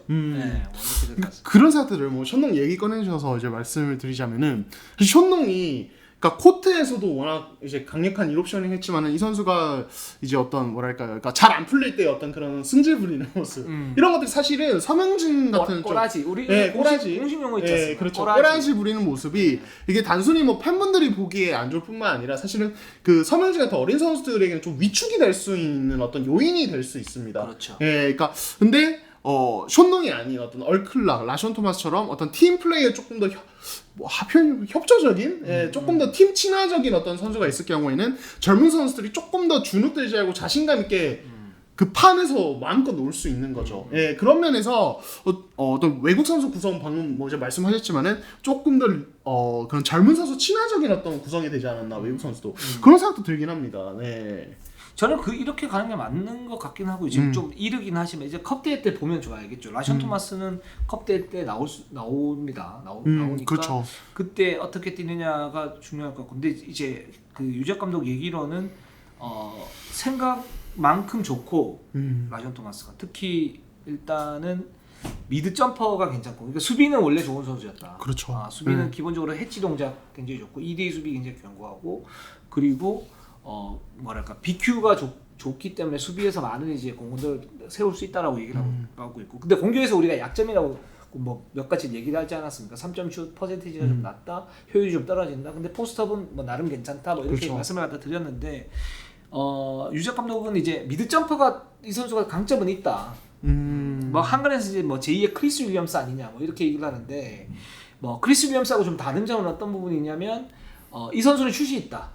그런 사태들 뭐 션농 얘기 꺼내셔서 이제 말씀을 드리자면은 션농이 그러니까 코트에서도 워낙 이제 강력한 일옵셔닝 했지만은 이 선수가 이제 어떤 뭐랄까요, 그러니까 잘 안 풀릴 때 어떤 그런 승질 부리는 모습 이런 것들이 사실은 서명진 같은 꼬라지 우리 꼬라지 공식 용어 있지 않습니까? 그렇죠. 꼬라지 부리는 모습이 이게 단순히 뭐 팬분들이 보기에 안 좋을 뿐만 아니라 사실은 그 서명진 같은 어린 선수들에게는 좀 위축이 될 수 있는 어떤 요인이 될 수 있습니다. 그렇죠. 그러니까 근데 션농이 아닌 어떤 얼클락, 라션 토마스처럼 어떤 팀 플레이에 조금 더 협조적인, 조금 더 팀 친화적인 어떤 선수가 있을 경우에는 젊은 선수들이 조금 더 주눅들지 않고 자신감 있게 그 판에서 마음껏 놀 수 있는 거죠. 그런 면에서 어떤 외국 선수 구성 방금 뭐 이제 말씀하셨지만은 조금 더 그런 젊은 선수 친화적인 어떤 구성이 되지 않았나 외국 선수도 그런 생각도 들긴 합니다. 네. 저는 이렇게 가는 게 맞는 것 같긴 하고 지금 좀 이르긴 하지만 이제 컵 대회 때 보면 좀 알겠죠. 라션 토마스는 컵 대회 때 나옵니다. 나오니까 그렇죠. 그때 어떻게 뛰느냐가 중요할 것 같고 근데 이제 그 유작 감독 얘기로는 생각만큼 좋고 라션 토마스가 특히 일단은 미드 점퍼가 괜찮고 그러니까 수비는 원래 좋은 선수였다. 그렇죠. 수비는 기본적으로 해치 동작 굉장히 좋고 2대2 수비 굉장히 견고하고 그리고 뭐랄까 BQ가 좋기 때문에 수비에서 많은 이제 공을 세울 수 있다라고 얘기를 하고 있고 근데 공격에서 우리가 약점이라고 뭐 몇 가지 얘기를 하지 않았습니까? 3점 슛 퍼센티지가 좀 낮다, 효율이 좀 떨어진다. 근데 포스트업은 뭐 나름 괜찮다, 뭐 이렇게 그렇죠. 말씀을 갖다 드렸는데 유작 감독은 이제 미드 점퍼가 이 선수가 강점은 있다. 뭐 한글에서 이제 뭐 제2의 크리스 윌리엄스 아니냐 뭐 이렇게 얘기를 하는데 뭐 크리스 윌리엄스하고 좀 다른 점은 어떤 부분이 있냐면 이 선수는 슛이 있다.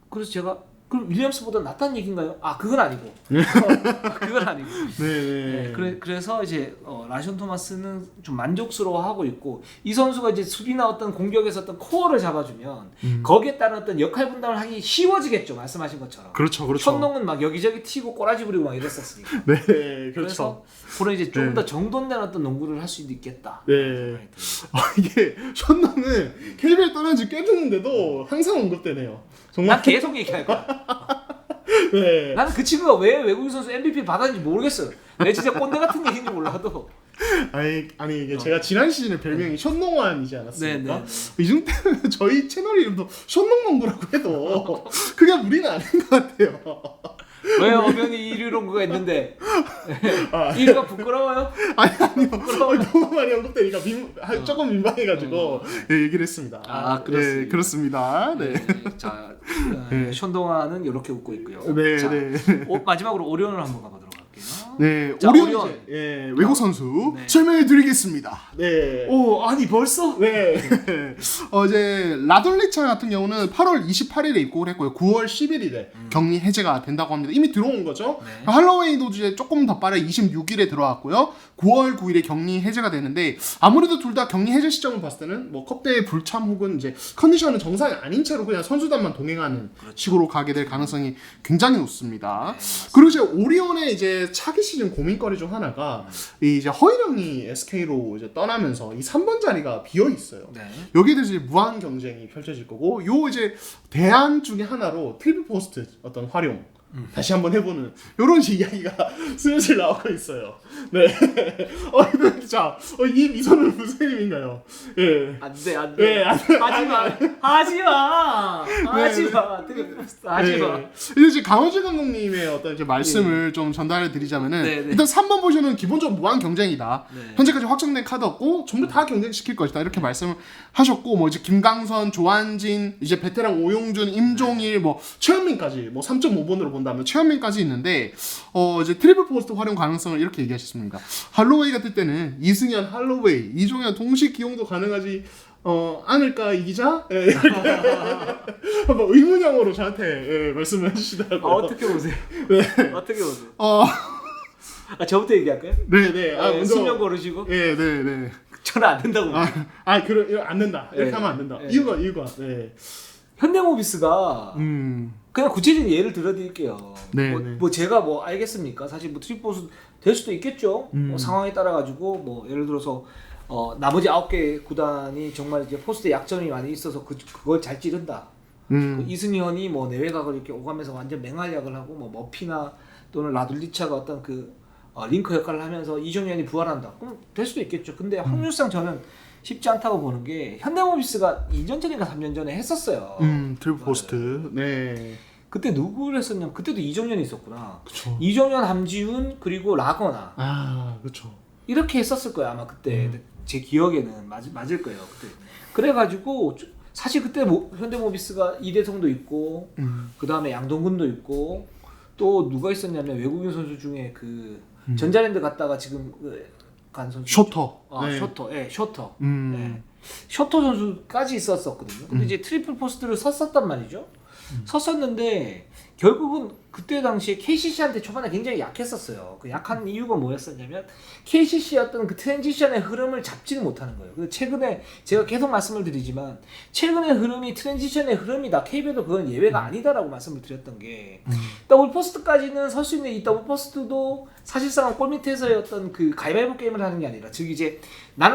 그래서 제가 그럼 윌리엄스보다 낫다는 얘기인가요? 그건 아니고 그건 아니고 네. 그래서 이제 라션 토마스는 좀 만족스러워하고 있고 이 선수가 이제 수비나 어떤 공격에서 어떤 코어를 잡아주면 거기에 따른 어떤 역할 분담을 하기 쉬워지겠죠. 말씀하신 것처럼 그렇죠. 현농은 막 여기저기 튀고 꼬라지 부리고 막 이랬었으니까 네, 그래서 그렇죠. 그런 이제 좀 더 정돈된 어떤 농구를 할 수도 있겠다. 네. 이게 션농은 KBL 떠난 지 꽤 됐는데도 항상 언급되네요. 정말. 난 계속 얘기할 거야. 네. 나는 그 친구가 왜 외국인 선수 MVP 받았는지 모르겠어요. 내 진짜 꼰대 같은 얘기인지 몰라도. 아니 이게 제가 지난 시즌에 별명이 션농완이지 않았습니까? 네. 이중 때문에 저희 채널 이름도 션농농구라고 해도 그게 무리는 아닌 것 같아요. 왜 엄연히 1위 농구가 있는데 1위가 부끄러워요? 아니요. 부끄러워요? 너무 많이 언급되니까 조금 민망해가지고 얘기를 했습니다. 그렇습니다. 네, 그렇습니다. 네. 자, 션동아는 이렇게 웃고 있고요. 네, 자, 네. 마지막으로 오리온을 한번 가보도록 할게요. 네, 자, 오리온 외국 선수 네. 설명해드리겠습니다. 네. 오, 아니 벌써? 네. 이제 라돌리차 같은 경우는 8월 28일에 입국을 했고요. 9월 11일에 격리 해제가 된다고 합니다. 이미 들어온 거죠. 네. 할로웨이도 이제 조금 더 빠르게 26일에 들어왔고요. 9월 9일에 격리 해제가 되는데 아무래도 둘 다 격리 해제 시점을 봤을 때는 뭐 컵대회 불참 혹은 이제 컨디션은 정상이 아닌 채로 그냥 선수단만 동행하는 식으로 가게 될 가능성이 굉장히 높습니다. 네, 그리고 이제 오리온의 이제 차기 시즌 고민거리 중 하나가 이 이제 허일영이 SK로 이제 떠나면서 이 3번 자리가 비어 있어요. 네. 여기에 대해서 이제 무한 경쟁이 펼쳐질 거고 요 이제 대안 중에 하나로 트리플 포스트 어떤 활용 다시 한번 해보는 이런 이야기가 슬슬 나오고 있어요. 네. 자, 이 미소는 무슨 의미인가요? 예. 안 돼. 네, 하지 마. 하지 마. 이제 이제 강호준 감독님의 어떤 이제 말씀을 좀 전달해 드리자면은 네. 일단 3번 포지션은 기본적으로 무한 경쟁이다. 네. 현재까지 확정된 카드 없고 전부 다 경쟁시킬 것이다. 이렇게 말씀을 하셨고 뭐 이제 김강선, 조한진, 이제 베테랑 오용준, 임종일, 뭐 최현민까지 뭐 3.5번으로 본다면 최현민까지 있는데 이제 트리플 포스트 활용 가능성을 이렇게 얘기하셨습니다. 할로웨이가 뜰 때는 이승현, 할로웨이, 이종현 동시 기용도 가능하지 않을까 이 기자? 예, 한번 의문형으로 저한테 말씀을 해주시더라고요. 어떻게 보세요? 네. 어떻게 보세요? 저부터 얘기할까요? 네네. 먼저 수면 고르시고. 네네네. 저는 안 된다고. 그래 안 된다. 이렇게 하면 안 된다. 네. 이유가. 네. 현대모비스가 그냥 구체적인 예를 들어드릴게요. 네, 뭐 제가 뭐 알겠습니까? 사실 뭐 트리플포스 될 수도 있겠죠. 뭐 상황에 따라 가지고 뭐 예를 들어서 나머지 9개 구단이 정말 이제 포스트에 약점이 많이 있어서 그걸 잘 찌른다. 이승현이 뭐 내외각을 이렇게 오가면서 완전 맹활약을 하고 뭐 머피나 또는 라둘리차가 어떤 그 링커 역할을 하면서 이종현이 부활한다. 그럼 될 수도 있겠죠. 근데 확률상 저는 쉽지 않다고 보는 게 현대모비스가 2년 전인가 3년 전에 했었어요. 트리플 포스트. 네. 그때 누구를 했었냐면 그때도 이정현이 있었구나. 그쵸. 이정현, 함지훈 그리고 라거나 아, 그렇죠. 이렇게 이렇게 했었을 거야 아마 그때. 제 기억에는 맞을 거예요 그때. 그래가지고 사실 그때 현대모비스가 이대성도 있고 그 다음에 양동근도 있고 또 누가 있었냐면 외국인 선수 중에 그 전자랜드 갔다가 지금 간 선수 쇼터. 네. 쇼터. 예, 쇼터. 음. 네. 쇼터 선수까지 있었거든요. 근데 이제 트리플 포스트를 섰었단 말이죠. 섰었는데 결국은 그때 당시에 KCC한테 초반에 굉장히 약했었어요. 그 약한 이유가 뭐였었냐면 KCC의 어떤 그 트랜지션의 흐름을 잡지는 못하는 거예요. 그래서 최근에 제가 계속 말씀을 드리지만 최근의 흐름이 트랜지션의 흐름이다. KBL도 그건 예외가 아니다라고 말씀을 드렸던 게 더블 포스트까지는 설 수 있는 이 더블 포스트도 사실상은 골 밑에서의 어떤 그 가위바위보 게임을 하는 게 아니라 즉 이제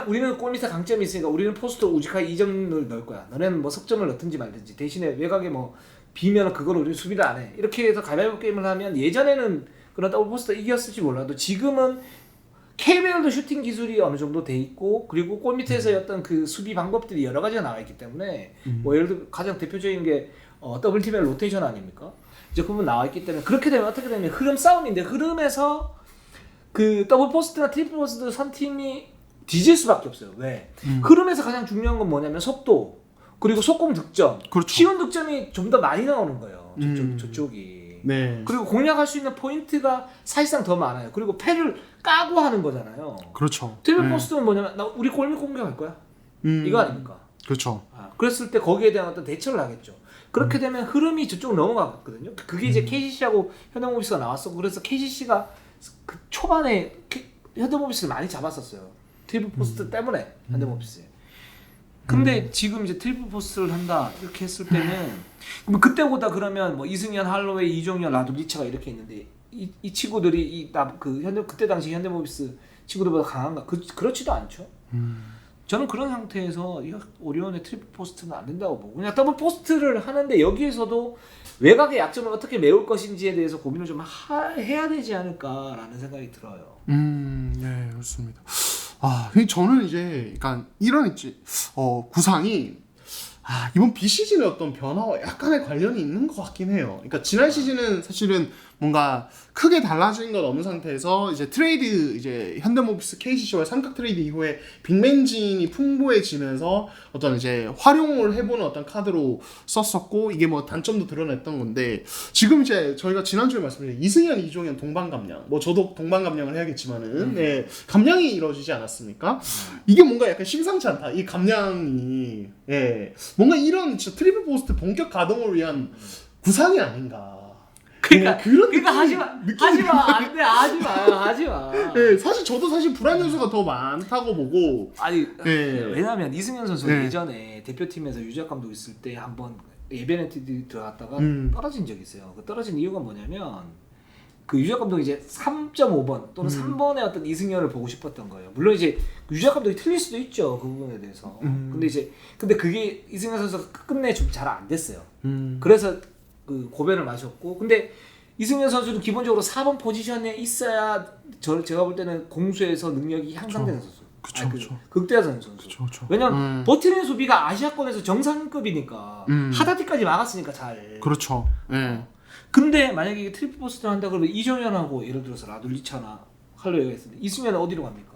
우리는 골 밑에 강점이 있으니까 우리는 포스트로 우직하게 2점을 넣을 거야. 너네는 뭐 석점을 넣든지 말든지 대신에 외곽에 뭐 비면 그걸 우리 수비를 안 해. 이렇게 해서 가위바위보 게임을 하면 예전에는 그런 더블 포스트가 이겼을지 몰라도 지금은 KBL도 슈팅 기술이 어느 정도 돼 있고 그리고 골 밑에서의 어떤 그 수비 방법들이 여러 가지가 나와 있기 때문에 뭐 예를 들어 가장 대표적인 게 더블팀의 로테이션 아닙니까? 이제 그분 나와 있기 때문에 그렇게 되면 어떻게 되면 흐름 싸움인데 흐름에서 그 더블 포스트나 트리플 포스트 선 팀이 뒤질 수밖에 없어요. 왜? 흐름에서 가장 중요한 건 뭐냐면 속도 그리고 속공 득점, 그렇죠. 쉬운 득점이 좀 더 많이 나오는 거예요. 저쪽이. 네. 그리고 공략할 수 있는 포인트가 사실상 더 많아요. 그리고 패를 까고 하는 거잖아요. 그렇죠. 트리플 포스트는 뭐냐면 우리 골밑 공격할 거야. 이거 아닙니까? 그렇죠. 그랬을 때 거기에 대한 어떤 대처를 하겠죠. 그렇게 되면 흐름이 저쪽으로 넘어가거든요. 그게 이제 KCC하고 현대모비스가 나왔었고 그래서 KCC가 그 초반에 현대모비스를 많이 잡았었어요. 트리플 포스트 때문에 현대모비스. 근데 지금 이제 트리플 포스트를 한다 이렇게 했을 때는 그럼 그때보다 그러면 뭐 이승현, 할로웨이, 이종현, 라두리차가 이렇게 있는데 이 친구들이 그때 당시 현대모비스 친구들보다 강한가? 그렇지도 않죠. 저는 그런 상태에서 이 오리온의 트리플 포스트는 안 된다고 보고 그냥 더블 포스트를 하는데 여기에서도 외곽의 약점을 어떻게 메울 것인지에 대해서 고민을 좀 해야 되지 않을까라는 생각이 들어요. 네, 그렇습니다. 저는 이제 약간 이런 구상이 이번 비시즌의 어떤 변화와 약간의 관련이 있는 것 같긴 해요. 그러니까 지난 시즌은 사실은 뭔가 크게 달라진 건 없는 상태에서 이제 트레이드 이제 현대모비스 KCC와의 삼각 트레이드 이후에 빅맨진이 풍부해지면서 어떤 이제 활용을 해보는 어떤 카드로 썼었고 이게 뭐 단점도 드러냈던 건데 지금 이제 저희가 지난주에 말씀드린 이승현, 이종현 동반감량 뭐 저도 동반감량을 해야겠지만은 네, 감량이 이루어지지 않았습니까? 이게 뭔가 약간 심상치 않다. 이 감량이 뭔가 이런 진짜 트리플 포스트 본격 가동을 위한 구상이 아닌가. 그러니까 하지마 네, 사실 저도 사실 불안 요소가 더 많다고 보고. 아니 왜냐면 이승현 선수가 예전에 대표팀에서 유작 감독 있을 때 한번 예베네티 들어갔다가 떨어진 적이 있어요. 그 떨어진 이유가 뭐냐면 그 유작 감독이 이제 3.5번 또는 3번의 어떤 이승현을 보고 싶었던 거예요. 물론 이제 유작 감독이 틀릴 수도 있죠 그 부분에 대해서. 근데 그게 이승현 선수가 끝내 좀 잘 안 됐어요. 그래서 그 고배를 마셨고 근데 이승현 선수는 기본적으로 4번 포지션에 있어야 제가 볼 때는 공수에서 능력이 향상되는 선수. 그쵸. 극대화되는 선수. 그쵸. 왜냐면 버티는 수비가 아시아권에서 정상급이니까 하다디까지 막았으니까 잘. 그렇죠. 네. 근데 만약에 이게 트리플 포스트를 한다 그러면 이종현하고 예를 들어서 라둘리차나 할로웨이가 있으면 이승현은 어디로 갑니까?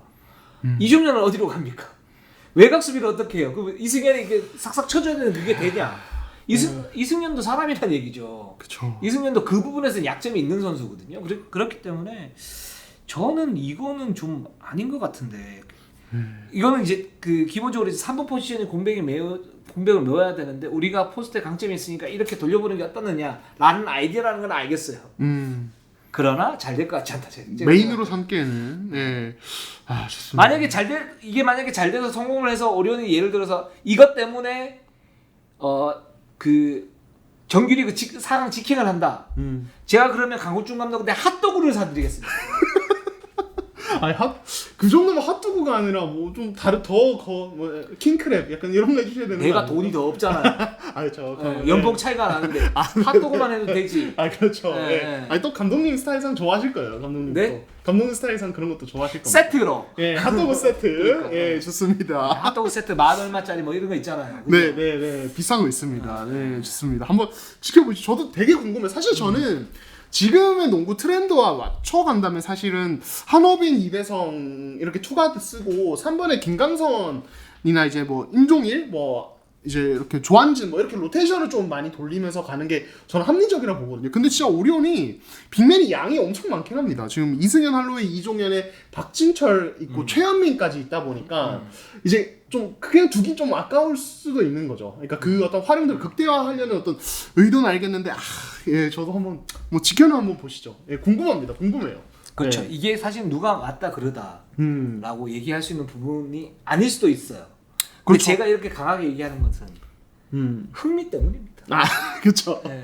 이종현은 어디로 갑니까? 외곽 수비를 어떻게 해요? 그 이승현이 이렇게 싹싹 쳐줘야 되는 그게 되냐? 이승현도 사람이란 얘기죠. 그쵸. 이승현도 그 부분에서 약점이 있는 선수거든요. 그렇기 때문에 저는 이거는 좀 아닌 것 같은데 이거는 이제 그 기본적으로 이제 3번 포지션이 공백을 메워야 되는데 우리가 포스트에 강점이 있으니까 이렇게 돌려보는 게 어떻느냐라는 아이디어라는 건 알겠어요. 그러나 잘 될 것 같지 않다. 메인으로 삼기에는 좋습니다. 만약에 잘 돼서 성공을 해서 오리온이 예를 들어서 이것 때문에 그 정규리그 4강 직행을 한다. 제가 그러면 강호중 감독한테 핫도그를 사드리겠습니다. 그 정도면 핫도그가 아니라 뭐 좀 다른 뭐 킹크랩 약간 이런 거 해주셔야 되는 거 내가 아니에요? 돈이 더 없잖아요. 아 그렇죠. 연봉 차이가 나는데 핫도그만 해도 되지. 아 그렇죠. 네, 예. 네. 아니 또 감독님 스타일상 좋아하실 거예요. 감독님도. 네? 감독님 스타일상 그런 것도 좋아하실 겁니다. 세트로. 예, 핫도그 세트. 그러니까. 예, 좋습니다. 핫도그 세트 만 얼마짜리 뭐 이런 거 있잖아요. 네, 네, 네. 비싼 거 있습니다. 네, 좋습니다. 한번 지켜보시죠. 저도 되게 궁금해요. 사실 저는 지금의 농구 트렌드와 맞춰간다면 사실은 한호빈, 이배성 이렇게 투가드 쓰고 3번에 김강선이나 이제 뭐 임종일 뭐 이제 이렇게 조한진 뭐 이렇게 로테이션을 좀 많이 돌리면서 가는 게 저는 합리적이라 보거든요. 근데 진짜 오리온이 빅맨이 양이 엄청 많긴 합니다. 지금 이승현, 할로웨이, 이종현에 박진철 있고 최현민까지 있다 보니까 이제 좀 그냥 두기 좀 아까울 수도 있는 거죠. 그러니까 그 어떤 활용도를 극대화하려는 어떤 의도는 알겠는데 예, 저도 한번 뭐 지켜는 한번 보시죠. 예, 궁금합니다. 궁금해요. 그렇죠. 네. 이게 사실 누가 맞다 그러다라고 얘기할 수 있는 부분이 아닐 수도 있어요. 근데 그렇죠. 제가 이렇게 강하게 얘기하는 것은 흥미 때문입니다. 아, 그렇죠. 네.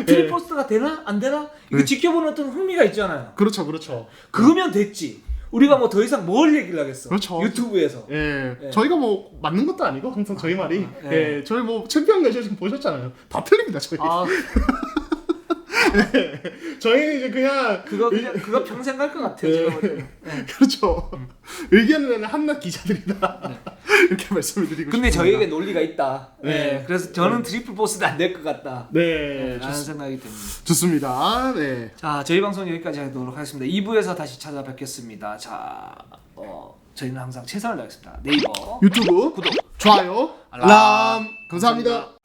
트리포스트가 되나 안 되나 이거 네. 지켜보는 어떤 흥미가 있잖아요. 그렇죠, 그렇죠. 그거면 됐지. 우리가 뭐 더 이상 뭘 얘기를 하겠어. 그렇죠. 유튜브에서. 예, 네. 저희가 뭐 맞는 것도 아니고 항상 저희 말이 네. 예, 저희 뭐 챔피언 결실 지금 보셨잖아요. 다 틀립니다, 저희. 아, 저희는 이제 그냥 그거 평생 갈 것 같아요. 제가 볼 때는. 네. 그렇죠. 의견을 내는 한낱 기자들이다. 이렇게 말씀을 드리고 근데 싶습니다. 저희에게 논리가 있다. 네. 네. 그래서 저는 트리플 보스도 안 될 것 같다. 네, 라는 생각이 듭니다. 좋습니다. 네. 자, 저희 방송 여기까지 하도록 하겠습니다. 2부에서 다시 찾아뵙겠습니다. 자, 저희는 항상 최선을 다하겠습니다. 네이버 유튜브 구독, 좋아요, 알람. 알람 감사합니다.